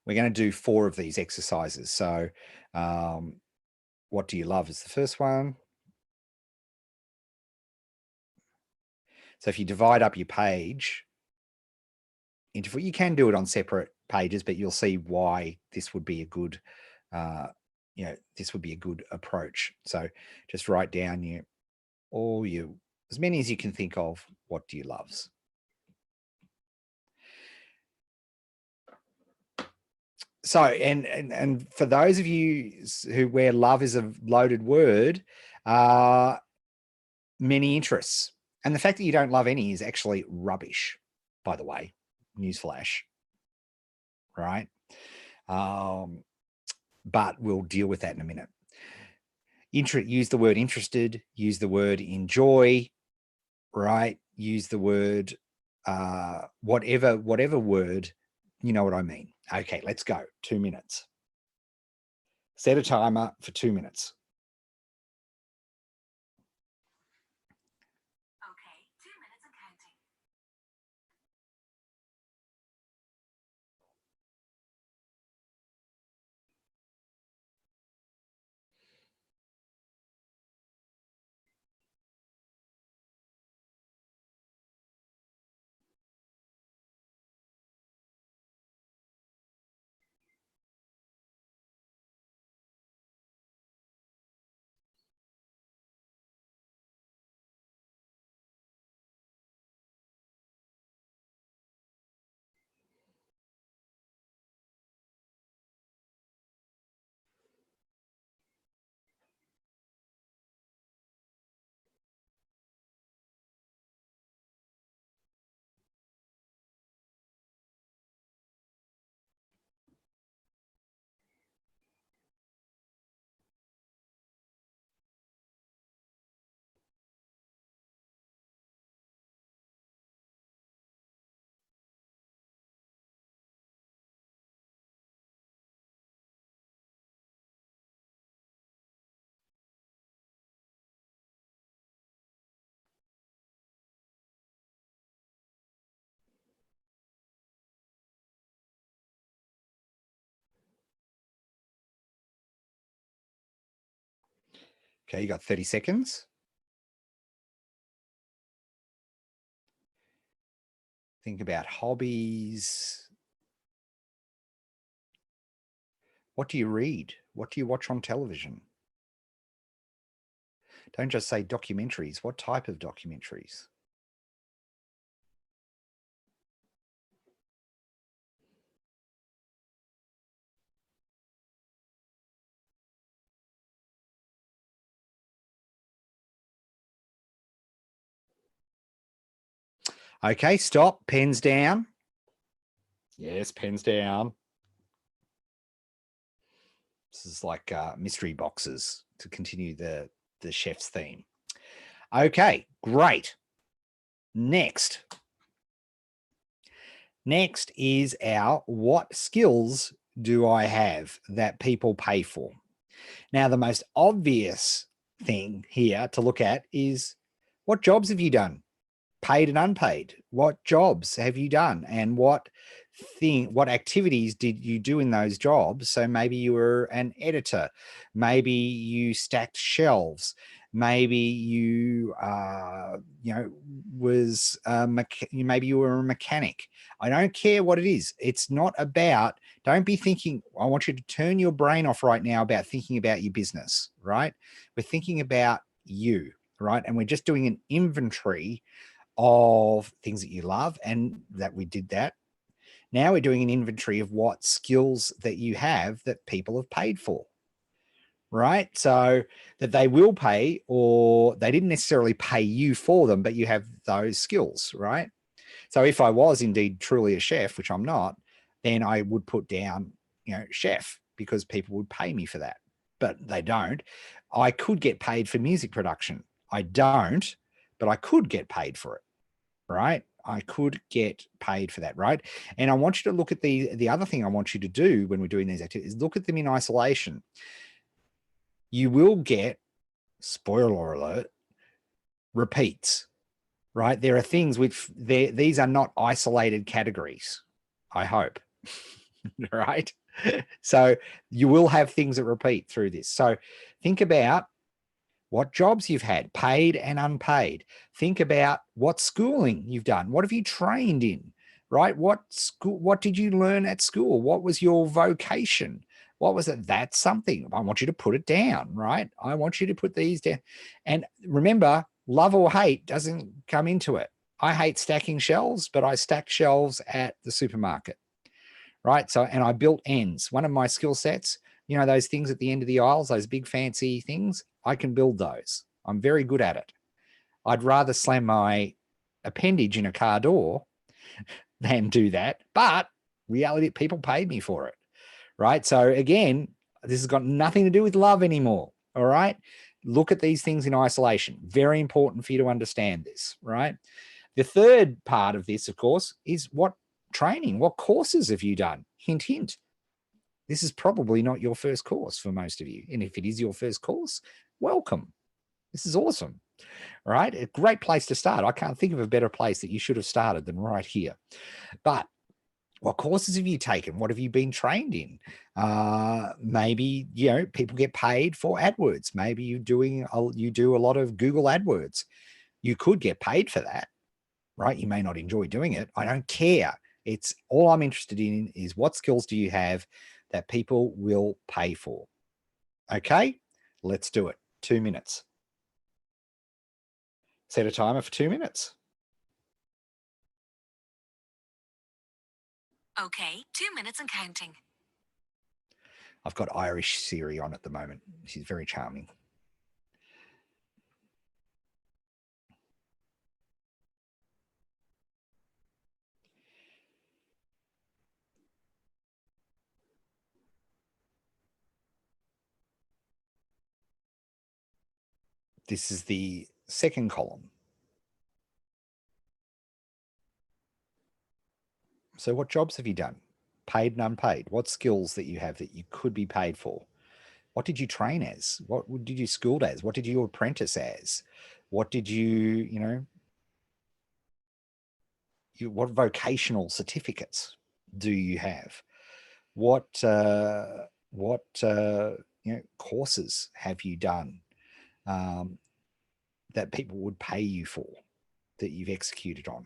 we're going to do 4 of these exercises. So what do you love is the first one. So if you divide up your page into 4, you can do it on separate pages, but you'll see why this would be a good, this would be a good approach. So just write down as many as you can think of, what do you loves. So, and for those of you where love is a loaded word, many interests. And the fact that you don't love any is actually rubbish, by the way. Newsflash, right? But we'll deal with that in a minute. Use the word interested, use the word enjoy, right? Use the word whatever word, you know what I mean. Okay, let's go. 2 minutes. Set a timer for 2 minutes. Okay, 2 minutes and counting. Okay, you got 30 seconds. Think about hobbies. What do you read? What do you watch on television? Don't just say documentaries. What type of documentaries? Okay, stop. Pens down. Yes, pens down. This is like mystery boxes to continue the chef's theme. Okay, great. Next is our what skills do I have that people pay for? Now, the most obvious thing here to look at is what jobs have you done? Paid and unpaid. What jobs have you done? And what activities did you do in those jobs? So maybe you were an editor, maybe you stacked shelves, maybe you maybe you were a mechanic. I don't care what it is. It's not about, don't be thinking, I want you to turn your brain off right now about thinking about your business, right? We're thinking about you, right? And we're just doing an inventory of things that you love, and that we did that. Now we're doing an inventory of what skills that you have that people have paid for. right? So that they will pay, or they didn't necessarily pay you for them, but you have those skills, right? So if I was indeed truly a chef, which I'm not, then I would put down, chef, because people would pay me for that, but they don't. I could get paid for music production. I don't, but I could get paid for it, right? I could get paid for that, right? And I want you to look at the other thing I want you to do when we're doing these activities, look at them in isolation. You will get, spoiler alert, repeats, right? There are things which these are not isolated categories, I hope, right? So you will have things that repeat through this. So think about what jobs you've had, paid and unpaid. Think about what schooling you've done. What have you trained in, right? What did you learn at school? What was your vocation? What was it? That's something. I want you to put it down, right? I want you to put these down. And remember, love or hate doesn't come into it. I hate stacking shelves, but I stacked shelves at the supermarket, right? So, and I built ends. One of my skill sets, those things at the end of the aisles, those big fancy things, I can build those. I'm very good at it. I'd rather slam my appendage in a car door than do that. But reality, people paid me for it, right? So again, this has got nothing to do with love anymore. All right. Look at these things in isolation. Very important for you to understand this, right? The third part of this, of course, is what training, what courses have you done? Hint, hint. This is probably not your first course for most of you. And if it is your first course, welcome. This is awesome, right? A great place to start. I can't think of a better place that you should have started than right here. But what courses have you taken? What have you been trained in? Maybe, people get paid for AdWords. Maybe you do a lot of Google AdWords. You could get paid for that, right? You may not enjoy doing it. I don't care. It's all I'm interested in is what skills do you have that people will pay for? Okay, let's do it. 2 minutes. Set a timer for 2 minutes. Okay, 2 minutes and counting. I've got Irish Siri on at the moment. She's very charming. This is the second column. So what jobs have you done? Paid and unpaid. What skills that you have that you could be paid for? What did you train as? What did you schooled as? What did you apprentice as? What did what vocational certificates do you have? What courses have you done that people would pay you for, that you've executed on?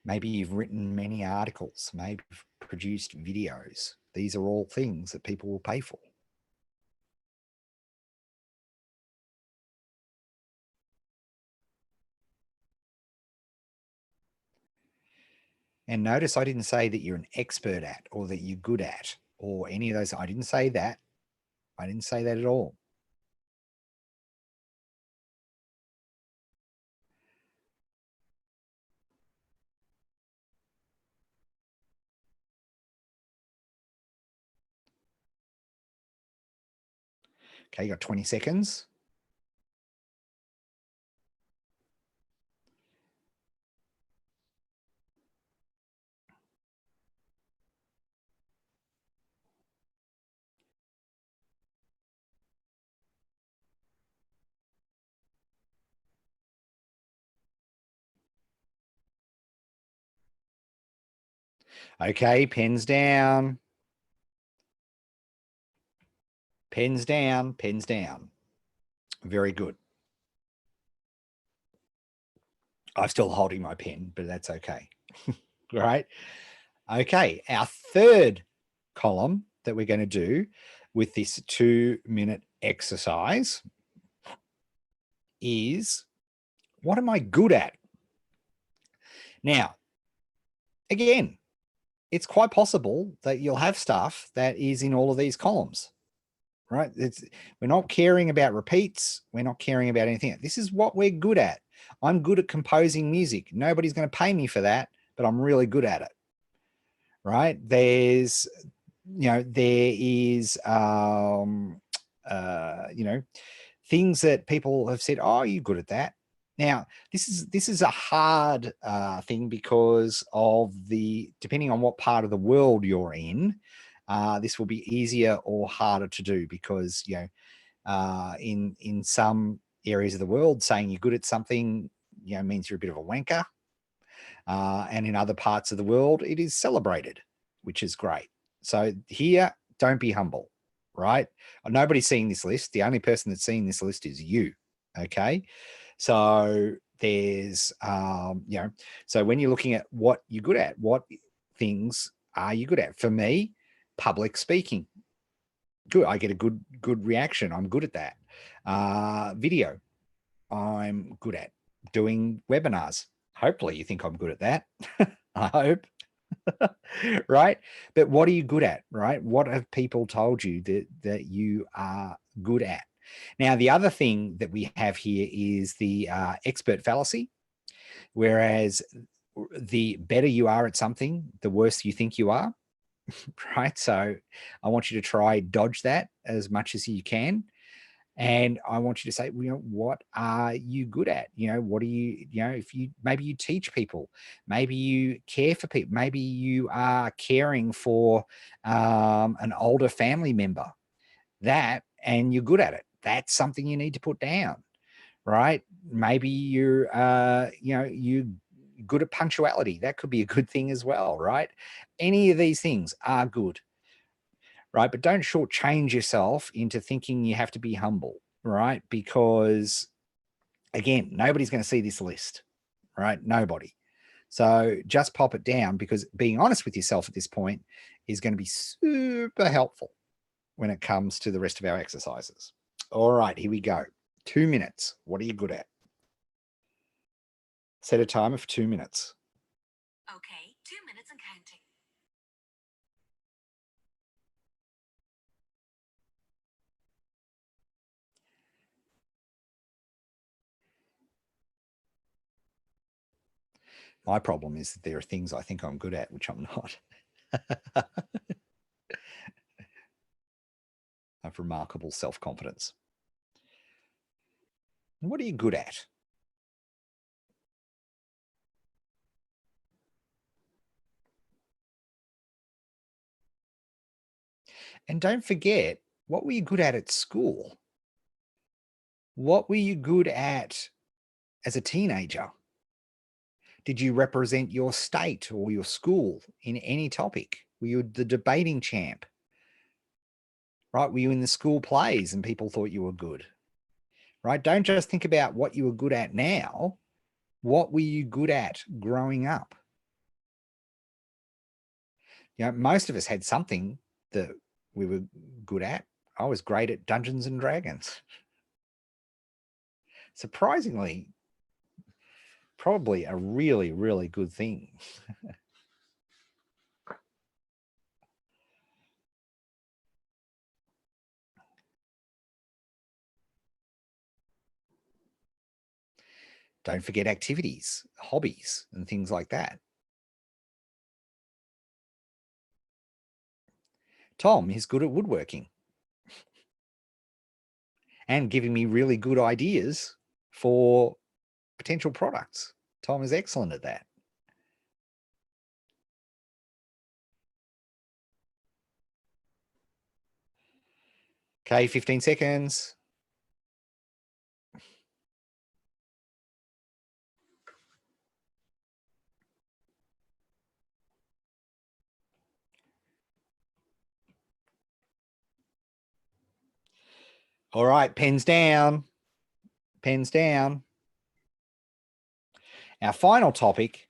Maybe you've written many articles, maybe you've produced videos. These are all things that people will pay for. And notice I didn't say that you're an expert at, or that you're good at, or any of those. I didn't say that. I didn't say that at all. Okay, you got 20 seconds. Okay, pens down. Pens down, pens down. Very good. I'm still holding my pen, but that's okay. Right? Okay, our third column that we're going to do with this 2-minute exercise is, what am I good at? Now, again, it's quite possible that you'll have stuff that is in all of these columns, right? We're not caring about repeats. We're not caring about anything. This is what we're good at. I'm good at composing music. Nobody's going to pay me for that, but I'm really good at it, right? There is, things that people have said, oh, you're good at that. Now, this is a hard thing because of depending on what part of the world you're in, this will be easier or harder to do because, in some areas of the world, saying you're good at something, means you're a bit of a wanker. And in other parts of the world, it is celebrated, which is great. So here, don't be humble, right? Nobody's seeing this list. The only person that's seeing this list is you. Okay. So there's, so when you're looking at what you're good at, what things are you good at? For me, public speaking. Good. I get a good reaction. I'm good at that. Video. I'm good at doing webinars. Hopefully you think I'm good at that. I hope. Right. But what are you good at? Right. What have people told you that you are good at? Now, the other thing that we have here is the expert fallacy, whereas the better you are at something, the worse you think you are. Right. So I want you to try dodge that as much as you can. And I want you to say, what are you good at? What are if maybe you teach people, maybe you care for people, maybe you are caring for an older family member, and you're good at it. That's something you need to put down, right? Maybe you're good at punctuality. That could be a good thing as well, right? Any of these things are good. Right. But don't shortchange yourself into thinking you have to be humble, right? Because again, nobody's going to see this list, right? Nobody. So just pop it down because being honest with yourself at this point is going to be super helpful when it comes to the rest of our exercises. All right, here we go. 2 minutes. What are you good at? Set a timer for 2 minutes. Okay, 2 minutes and counting. My problem is that there are things I think I'm good at, which I'm not. I have remarkable self-confidence. What are you good at? And don't forget, what were you good at school? What were you good at as a teenager? Did you represent your state or your school in any topic? Were you the debating champ? Right? Were you in the school plays and people thought you were good? Right? Don't just think about what you were good at now. What were you good at growing up? Most of us had something that we were good at. I was great at Dungeons and Dragons. Surprisingly, probably a really, really good thing. Don't forget activities, hobbies, and things like that. Tom is good at woodworking and giving me really good ideas for potential products. Tom is excellent at that. Okay, 15 seconds. All right, pens down. Pens down. Our final topic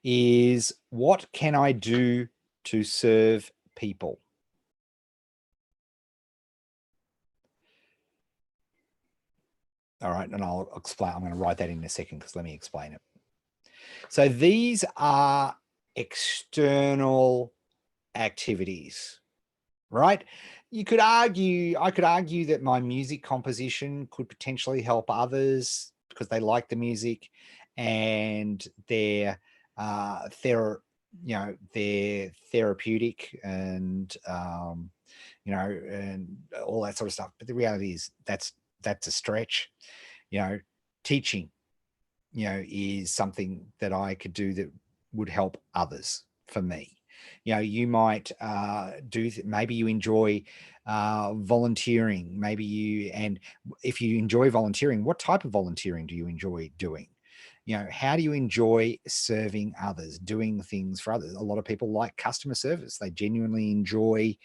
is what can I do to serve people? All right, and I'll explain. I'm going to write that in a second because let me explain it. So these are external activities, right? I could argue that my music composition could potentially help others because they like the music and they're they're therapeutic and and all that sort of stuff. But the reality is that's a stretch. Teaching, is something that I could do that would help others for me. You might maybe you enjoy volunteering, and if you enjoy volunteering, what type of volunteering do you enjoy doing? How do you enjoy serving others, doing things for others? A lot of people like customer service. They genuinely enjoy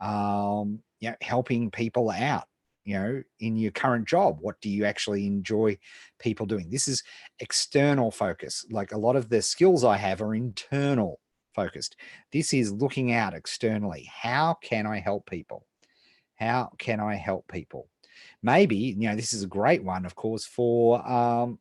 helping people out. In your current job, what do you actually enjoy people doing? This is external focus. Like a lot of the skills I have are internal focused. This is looking out externally. How can I help people? How can I help people? Maybe, this is a great one, of course, for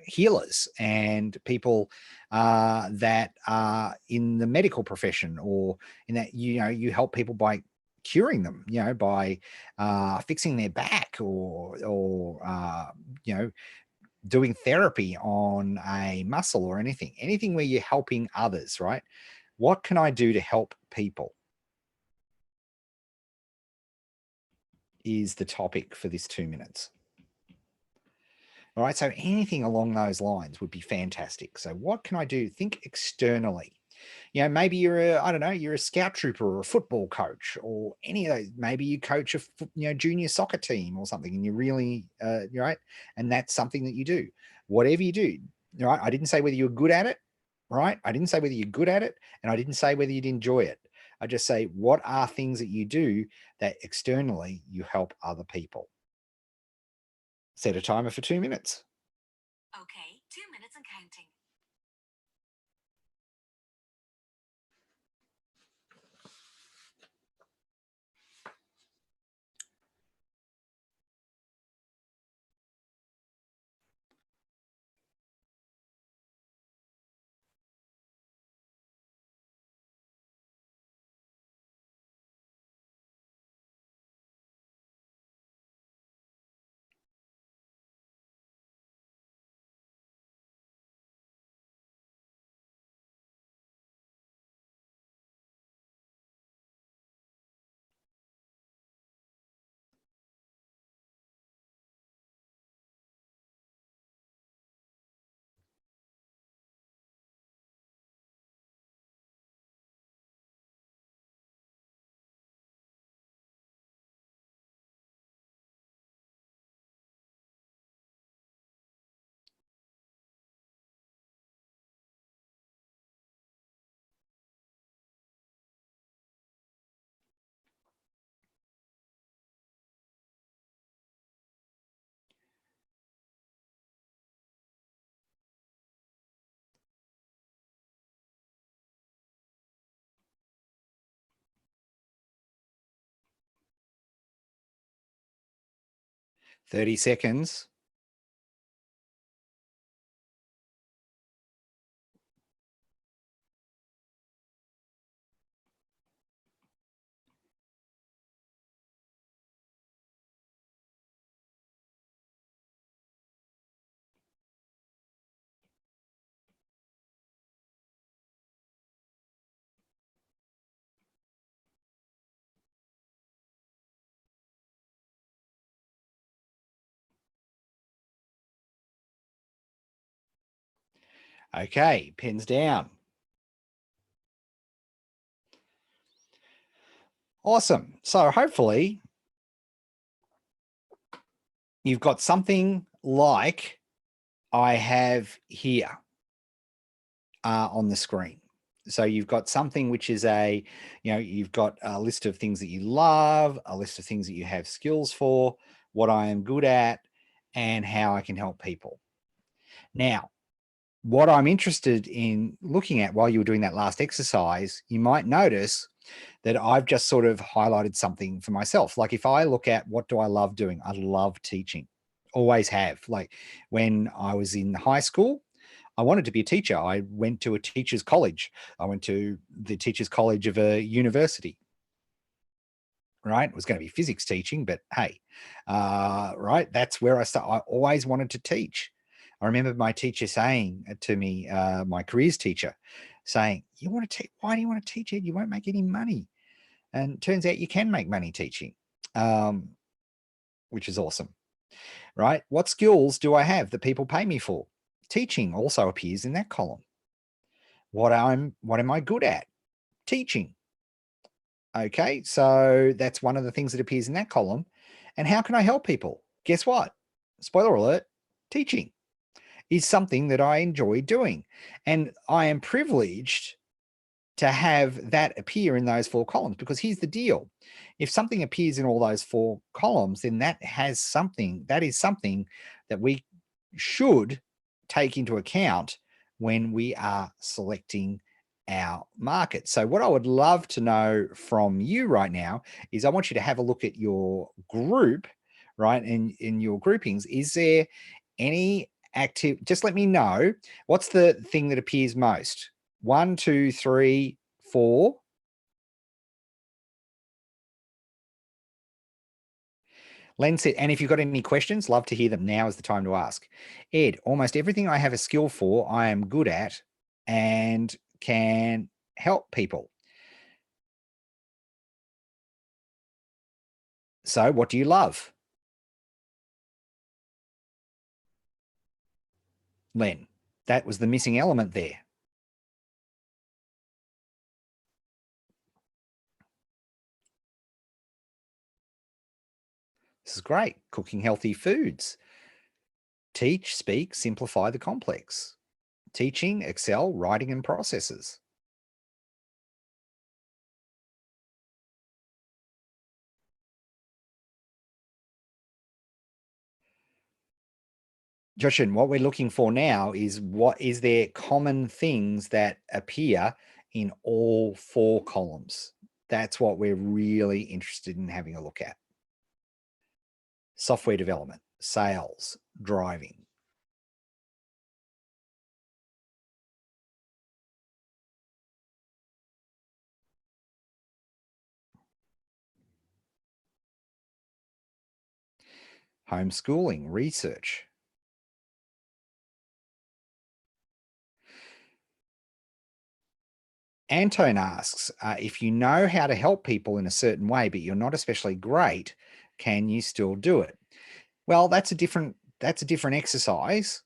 healers and people that are in the medical profession, or in that you help people by curing them, by fixing their back, or doing therapy on a muscle, or anything where you're helping others, right? What can I do to help people is the topic for this 2 minutes. All right, so anything along those lines would be fantastic. So what can I do? Think externally. Maybe you're a scout trooper or a football coach or any of those. Maybe you coach a junior soccer team or something, and you're really right, and that's something that you do. Whatever you do, right? I didn't say whether you're good at it, right? I didn't say whether you're good at it, and I didn't say whether you'd enjoy it. I just say what are things that you do that externally you help other people. Set a timer for 2 minutes. Okay, 2 minutes and counting. 30 seconds. Okay, pens down. Awesome. So hopefully you've got something like I have here on the screen. So you've got something which is you've got a list of things that you love, a list of things that you have skills for, what I am good at, and how I can help people. Now, what I'm interested in looking at while you were doing that last exercise, you might notice that I've just sort of highlighted something for myself. Like if I look at what do I love doing? I love teaching, always have. Like when I was in high school, I wanted to be a teacher. I went to a teacher's college. I went to the teacher's college of a university. Right? It was going to be physics teaching, but hey, right? That's where I start. I always wanted to teach. I remember my teacher saying to me, my careers teacher, saying, "You want to teach? Why do you want to teach it? You won't make any money." And it turns out you can make money teaching, which is awesome, right? What skills do I have that people pay me for? Teaching also appears in that column. What am I good at? Teaching. Okay, so that's one of the things that appears in that column. And how can I help people? Guess what? Spoiler alert, teaching is something that I enjoy doing. And I am privileged to have that appear in those 4 columns, because here's the deal. If something appears in all those 4 columns, then that is something that we should take into account when we are selecting our market. So what I would love to know from you right now is I want you to have a look at your group, right? And in your groupings, is there any active, just let me know, what's the thing that appears most? 1, 2, 3, 4. Len said, and if you've got any questions, love to hear them. Now is the time to ask. Ed, almost everything I have a skill for, I am good at and can help people. So what do you love? Len, that was the missing element there. This is great. Cooking healthy foods. Teach, speak, simplify the complex. Teaching, excel, writing and processes. Joshin, what we're looking for now is, what is there common things that appear in all 4 columns? That's what we're really interested in having a look at. Software development, sales, driving. Homeschooling, research. Anton asks, if you know how to help people in a certain way, but you're not especially great, can you still do it? Well, that's a different exercise,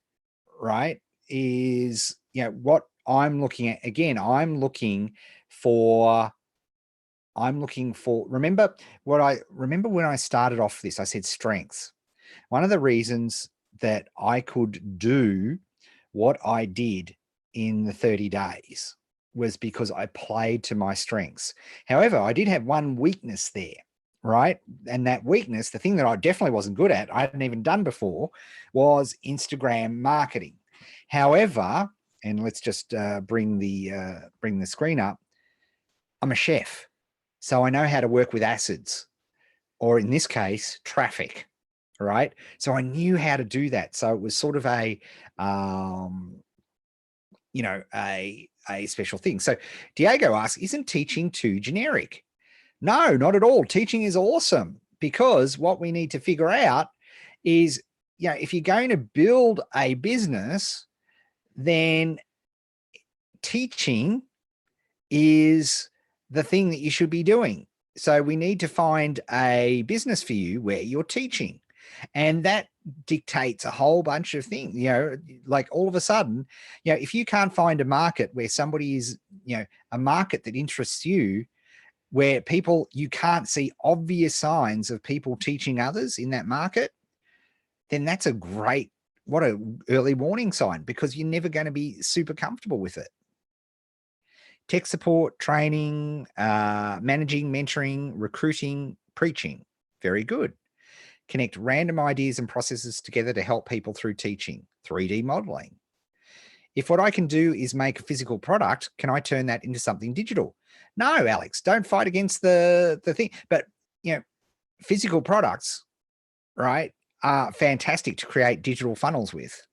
right? Is, what I'm looking at, again, I'm looking for, remember when I started off this, I said strengths. One of the reasons that I could do what I did in the 30 days was because I played to my strengths. However, I did have one weakness there, right? And that weakness, the thing that I definitely wasn't good at, I hadn't even done before, was Instagram marketing. However, and let's just bring the screen up. I'm a chef, so I know how to work with acids, or in this case, traffic, right? So I knew how to do that. So it was sort of a special thing. So Diego asks, isn't teaching too generic? No, not at all. Teaching is awesome, because what we need to figure out is, if you're going to build a business, then teaching is the thing that you should be doing. So we need to find a business for you where you're teaching. And that dictates a whole bunch of things, like all of a sudden, if you can't find a market where somebody is, a market that interests you, where you can't see obvious signs of people teaching others in that market, then that's what a early warning sign, because you're never going to be super comfortable with it. Tech support, training, managing, mentoring, recruiting, preaching. Very good. Connect random ideas and processes together to help people through teaching. 3D modeling. If what I can do is make a physical product, can I turn that into something digital? No, Alex, don't fight against the thing. But, physical products, right, are fantastic to create digital funnels with.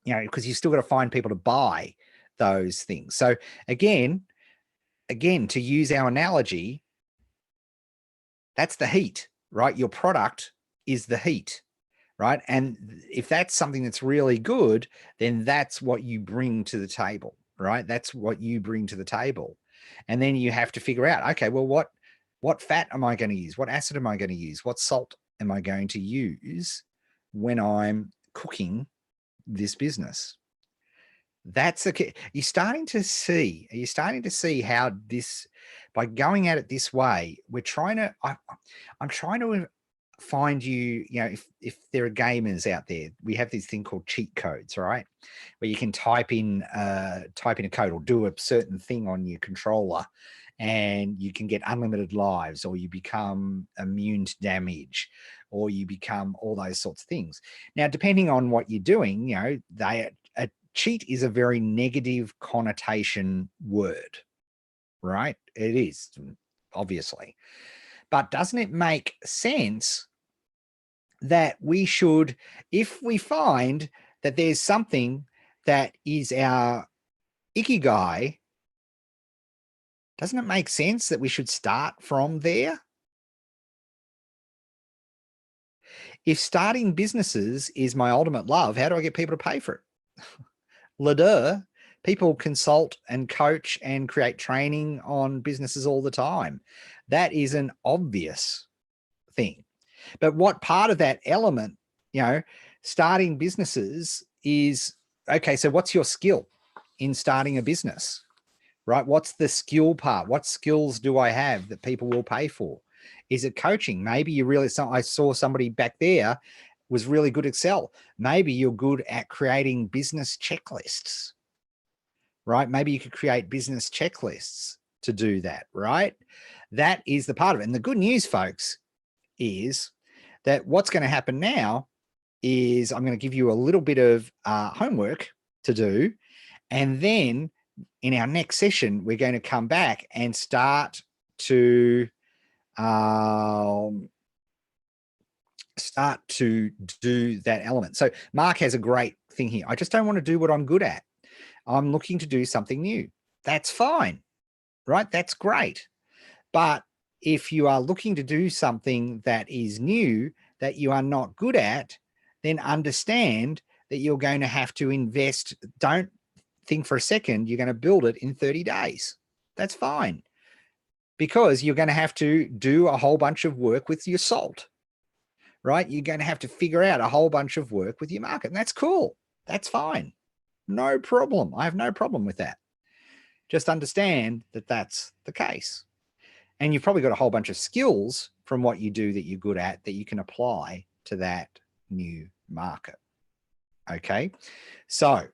because you still got to find people to buy those things. So again, to use our analogy, that's the heat, right? Your product is the heat, right? And if that's something that's really good, then that's what you bring to the table, right? That's what you bring to the table. And then you have to figure out, okay, well, what fat am I going to use? What acid am I going to use? What salt am I going to use when I'm cooking this business? That's the key. Are you starting to see how this, by going at it this way, I'm trying to find you, if there are gamers out there, we have this thing called cheat codes, right? Where you can type in a code or do a certain thing on your controller and you can get unlimited lives, or you become immune to damage, or you become all those sorts of things. Now, depending on what you're doing, a cheat is a very negative connotation word, right? It is, obviously. But doesn't it make sense that we should, if we find that there's something that is our ikigai, doesn't it make sense that we should start from there? If starting businesses is my ultimate love, how do I get people to pay for it? Leduh, people consult and coach and create training on businesses all the time. That is an obvious thing. But what part of that element, starting businesses is, okay, so what's your skill in starting a business, right? What's the skill part? What skills do I have that people will pay for? Is it coaching? Maybe you really, I saw somebody back there was really good at Excel. Maybe you're good at creating business checklists, right? Maybe you could create business checklists to do that, right? That is the part of it. And the good news, folks, is that what's going to happen now is I'm going to give you a little bit of homework to do. And then in our next session, we're going to come back and start to do that element. So Mark has a great thing here. I just don't want to do what I'm good at. I'm looking to do something new. That's fine, right? That's great. But if you are looking to do something that is new that you are not good at, then understand that you're going to have to invest. Don't think for a second you're going to build it in 30 days. That's fine, because you're going to have to do a whole bunch of work with your salt, right? You're going to have to figure out a whole bunch of work with your market, and that's cool. That's fine. No problem. I have no problem with that. Just understand that that's the case. And you've probably got a whole bunch of skills from what you do that you're good at that you can apply to that new market. Okay. So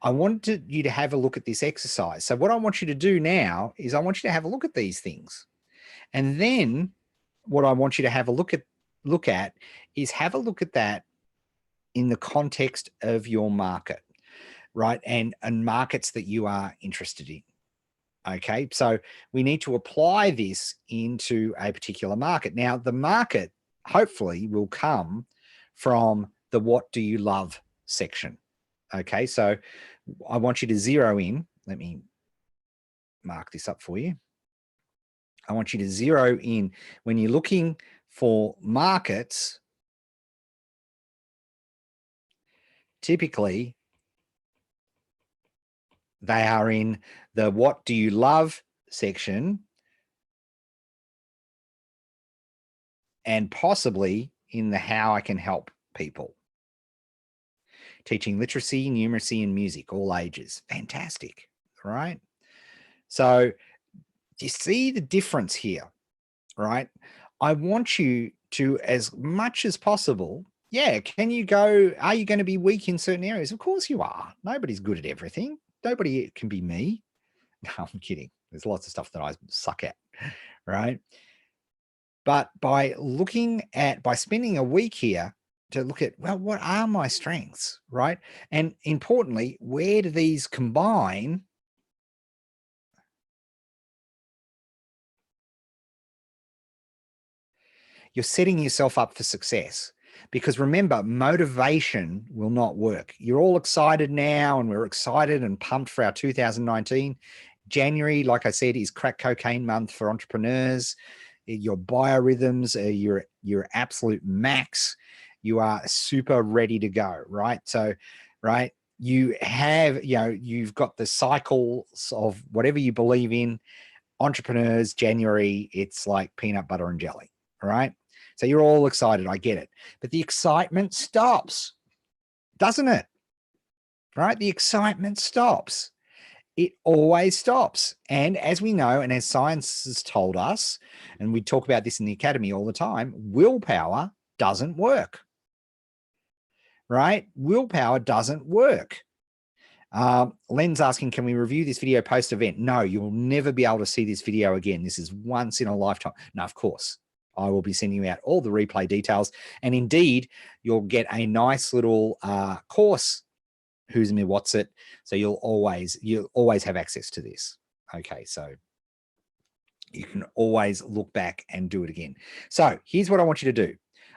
I wanted you to have a look at this exercise. So what I want you to do now is I want you to have a look at these things. And then what I want you to have a look at is have a look at that in the context of your market, right? And markets that you are interested in. Okay, so we need to apply this into a particular market. Now, the market hopefully will come from the what do you love section. Okay, so I want you to zero in. Let me mark this up for you. I want you to zero in when you're looking for markets. Typically, they are in the what do you love section, and possibly in the how I can help people. Teaching literacy, numeracy, and music, all ages. Fantastic, right? So do you see the difference here, right? I want you to, as much as possible, are you going to be weak in certain areas? Of course you are. Nobody's good at everything. Nobody can be me. No, I'm kidding. There's lots of stuff that I suck at, right? But by spending a week here to look at, well, what are my strengths, right? And importantly, where do these combine? You're setting yourself up for success. Because remember, motivation will not work. You're all excited now, and we're excited and pumped for our 2019. January, like I said, is crack cocaine month for entrepreneurs. Your biorhythms are your absolute max. You are super ready to go, right? So, right, you have, you've got the cycles of whatever you believe in. Entrepreneurs, January, it's like peanut butter and jelly, all right? So you're all excited. I get it. But the excitement stops, doesn't it? Right? The excitement stops. It always stops. And as we know, and as science has told us, and we talk about this in the academy all the time, willpower doesn't work. Right? Willpower doesn't work. Len's asking, can we review this video post-event? No, you'll never be able to see this video again. This is once in a lifetime. No, of course. I will be sending you out all the replay details. And indeed, you'll get a nice little course, Who's Me, What's It. So you'll always have access to this. Okay, so you can always look back and do it again. So here's what I want you to do.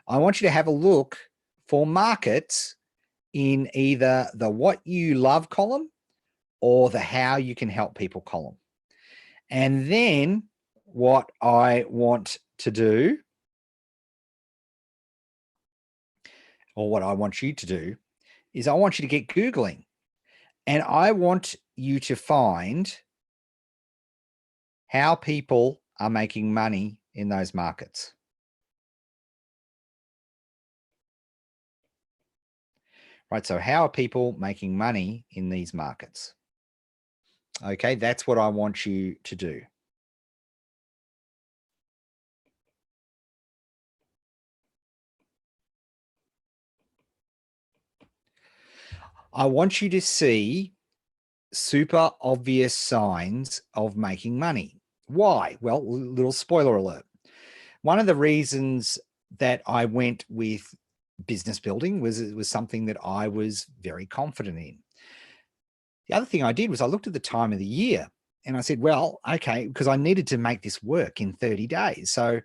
I want you to have a look for markets in either the what you love column or the how you can help people column. And then what I want to do, or what I want you to do, is I want you to get Googling, and I want you to find how people are making money in those markets. Right, so how are people making money in these markets? Okay, that's what I want you to do. I want you to see super obvious signs of making money. Why? Well, little spoiler alert. One of the reasons that I went with business building was it was something that I was very confident in. The other thing I did was I looked at the time of the year and I said, well, okay, because I needed to make this work in 30 days. So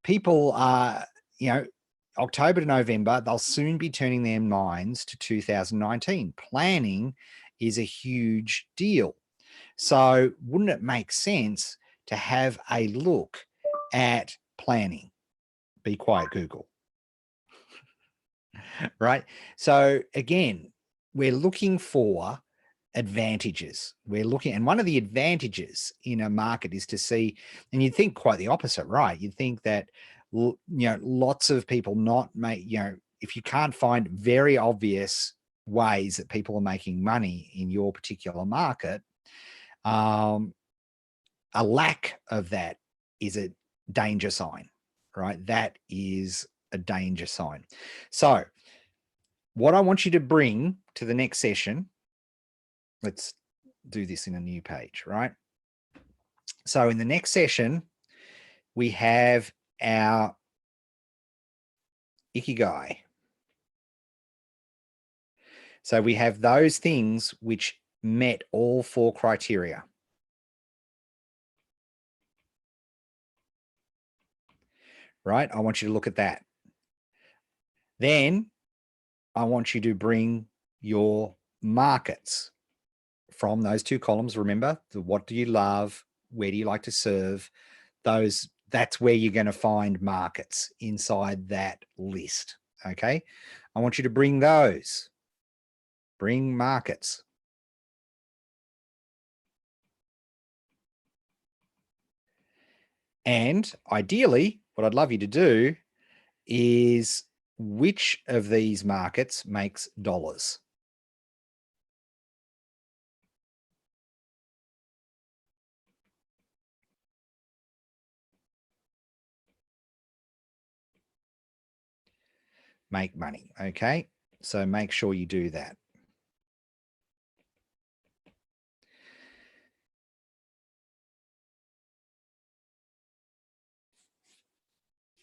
people are, October to November, they'll soon be turning their minds to 2019. Planning is a huge deal. So wouldn't it make sense to have a look at planning? Be quiet, Google. Right? So again, we're looking for advantages. And one of the advantages in a market is to see, and you'd think quite the opposite, right? You'd think that, lots of people if you can't find very obvious ways that people are making money in your particular market, a lack of that is a danger sign, right? That is a danger sign. So what I want you to bring to the next session, let's do this in a new page, right? So in the next session, we have our Ikigai. So we have those things which met all 4 criteria. Right? I want you to look at that. Then I want you to bring your markets from those 2 columns. Remember, the what do you love? Where do you like to serve? That's where you're going to find markets inside that list. Okay. I want you to bring those. Bring markets. And ideally, what I'd love you to do is which of these markets makes dollars? Make money. Okay. So make sure you do that.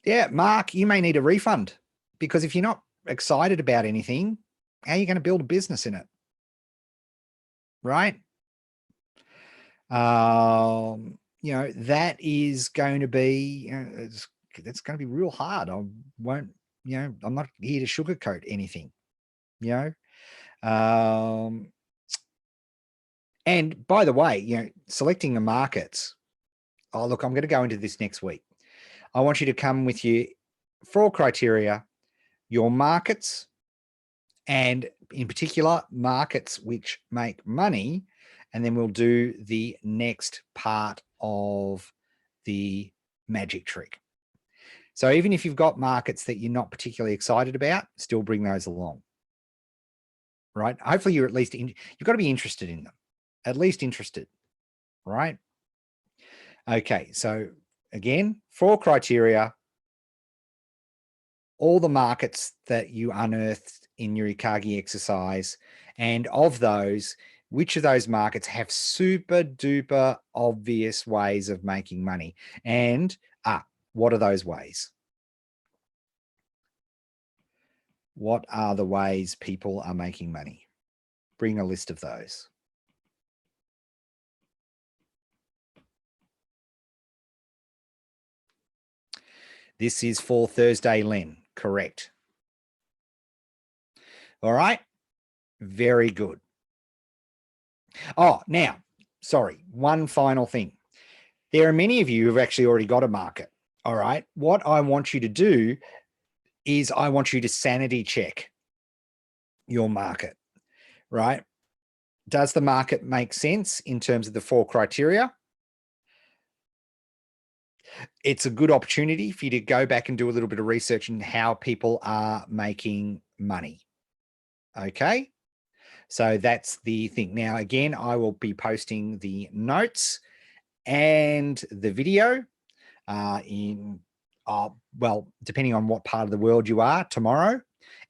Yeah, Mark, you may need a refund, because if you're not excited about anything, how are you going to build a business in it? Right? That is going to be, that's going to be real hard. I won't I'm not here to sugarcoat anything, Um, and by the way, selecting the markets. Oh, look, I'm going to go into this next week. I want you to come with your 4 criteria, your markets, and in particular, markets which make money. And then we'll do the next part of the magic trick. So even if you've got markets that you're not particularly excited about, still bring those along. Right? Hopefully you're at least you've got to be interested in them, at least interested, right? Okay, so again, 4 criteria, all the markets that you unearthed in your Ikagi exercise, and of those, which of those markets have super duper obvious ways of making money? And what are those ways? What are the ways people are making money? Bring a list of those. This is for Thursday, Len. Correct. All right. Very good. Oh, now, sorry, one final thing. There are many of you who've actually already got a market. All right. What I want you to do is I want you to sanity check your market, right? Does the market make sense in terms of the 4 criteria? It's a good opportunity for you to go back and do a little bit of research on how people are making money. Okay. So that's the thing. Now, again, I will be posting the notes and the video depending on what part of the world you are, tomorrow,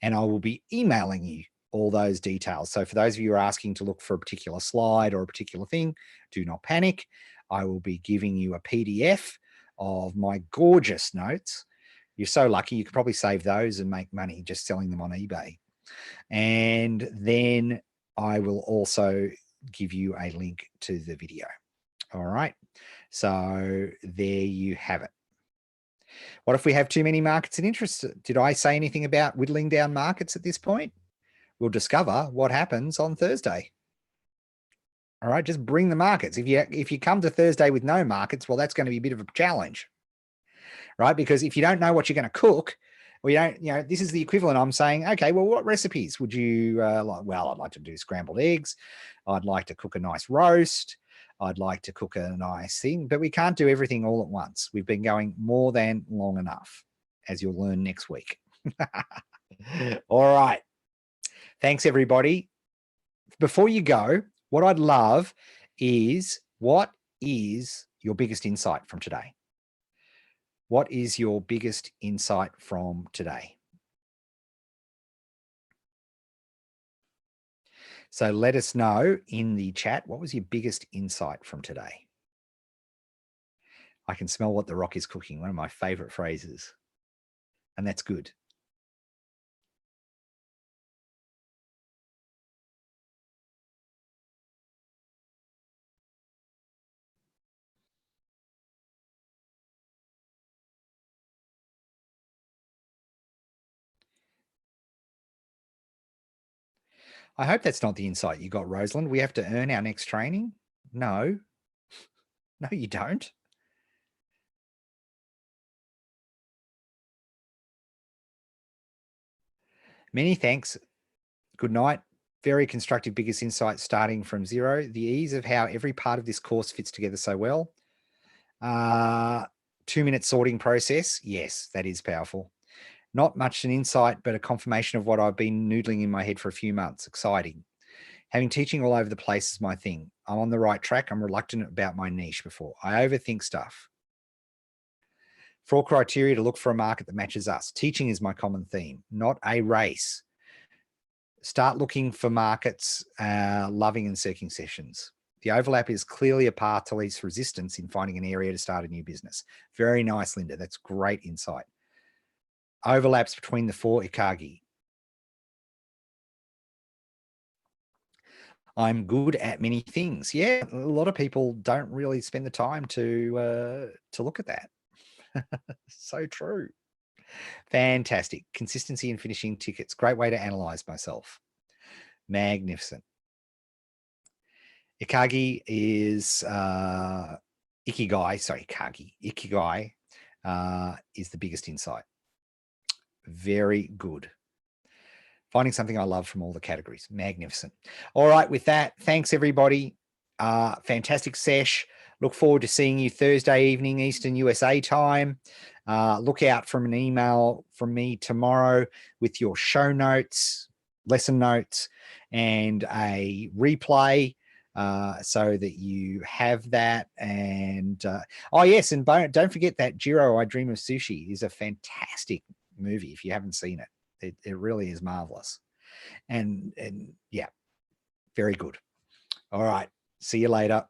and I will be emailing you all those details. So for those of you who are asking to look for a particular slide or a particular thing, do not panic. I will be giving you a PDF of my gorgeous notes. You're so lucky. You could probably save those and make money just selling them on eBay. And then I will also give you a link to the video. All right. So there you have it. What if we have too many markets and interests? Did I say anything about whittling down markets at this point? We'll discover what happens on Thursday. All right, just bring the markets. If you come to Thursday with no markets, well, that's going to be a bit of a challenge, right? Because if you don't know what you're going to cook, well, this is the equivalent. I'm saying, okay, well, what recipes would you like? Well, I'd like to do scrambled eggs. I'd like to cook a nice roast. I'd like to cook a nice thing, but we can't do everything all at once. We've been going more than long enough, as you'll learn next week. All right. Thanks, everybody. Before you go, what I'd love is, what is your biggest insight from today? What is your biggest insight from today? So let us know in the chat, what was your biggest insight from today? I can smell what the rock is cooking, one of my favorite phrases. And that's good. I hope that's not the insight you got, Rosalind. We have to earn our next training? No. No, you don't. Many thanks. Good night. Very constructive biggest insight starting from 0. The ease of how every part of this course fits together so well. 2-minute sorting process. Yes, that is powerful. Not much an insight, but a confirmation of what I've been noodling in my head for a few months. Exciting. Having teaching all over the place is my thing. I'm on the right track. I'm reluctant about my niche before. I overthink stuff. 4 criteria to look for a market that matches us. Teaching is my common theme, not a race. Start looking for markets, loving and seeking sessions. The overlap is clearly a path to least resistance in finding an area to start a new business. Very nice, Linda. That's great insight. Overlaps between the 4 Ikagi. I'm good at many things. Yeah, a lot of people don't really spend the time to look at that. So true. Fantastic. Consistency in finishing tickets. Great way to analyze myself. Magnificent. Ikagi is Ikigai. Sorry, Ikagi. Ikigai is the biggest insight. Very good. Finding something I love from all the categories. Magnificent. All right, with that, thanks everybody. Fantastic sesh. Look forward to seeing you Thursday evening, Eastern USA time. Look out for an email from me tomorrow with your show notes, lesson notes, and a replay so that you have that. And oh yes, and don't forget that Jiro, I Dream of Sushi is a fantastic movie if you haven't seen it. It really is marvelous. And yeah, very good. All right. See you later.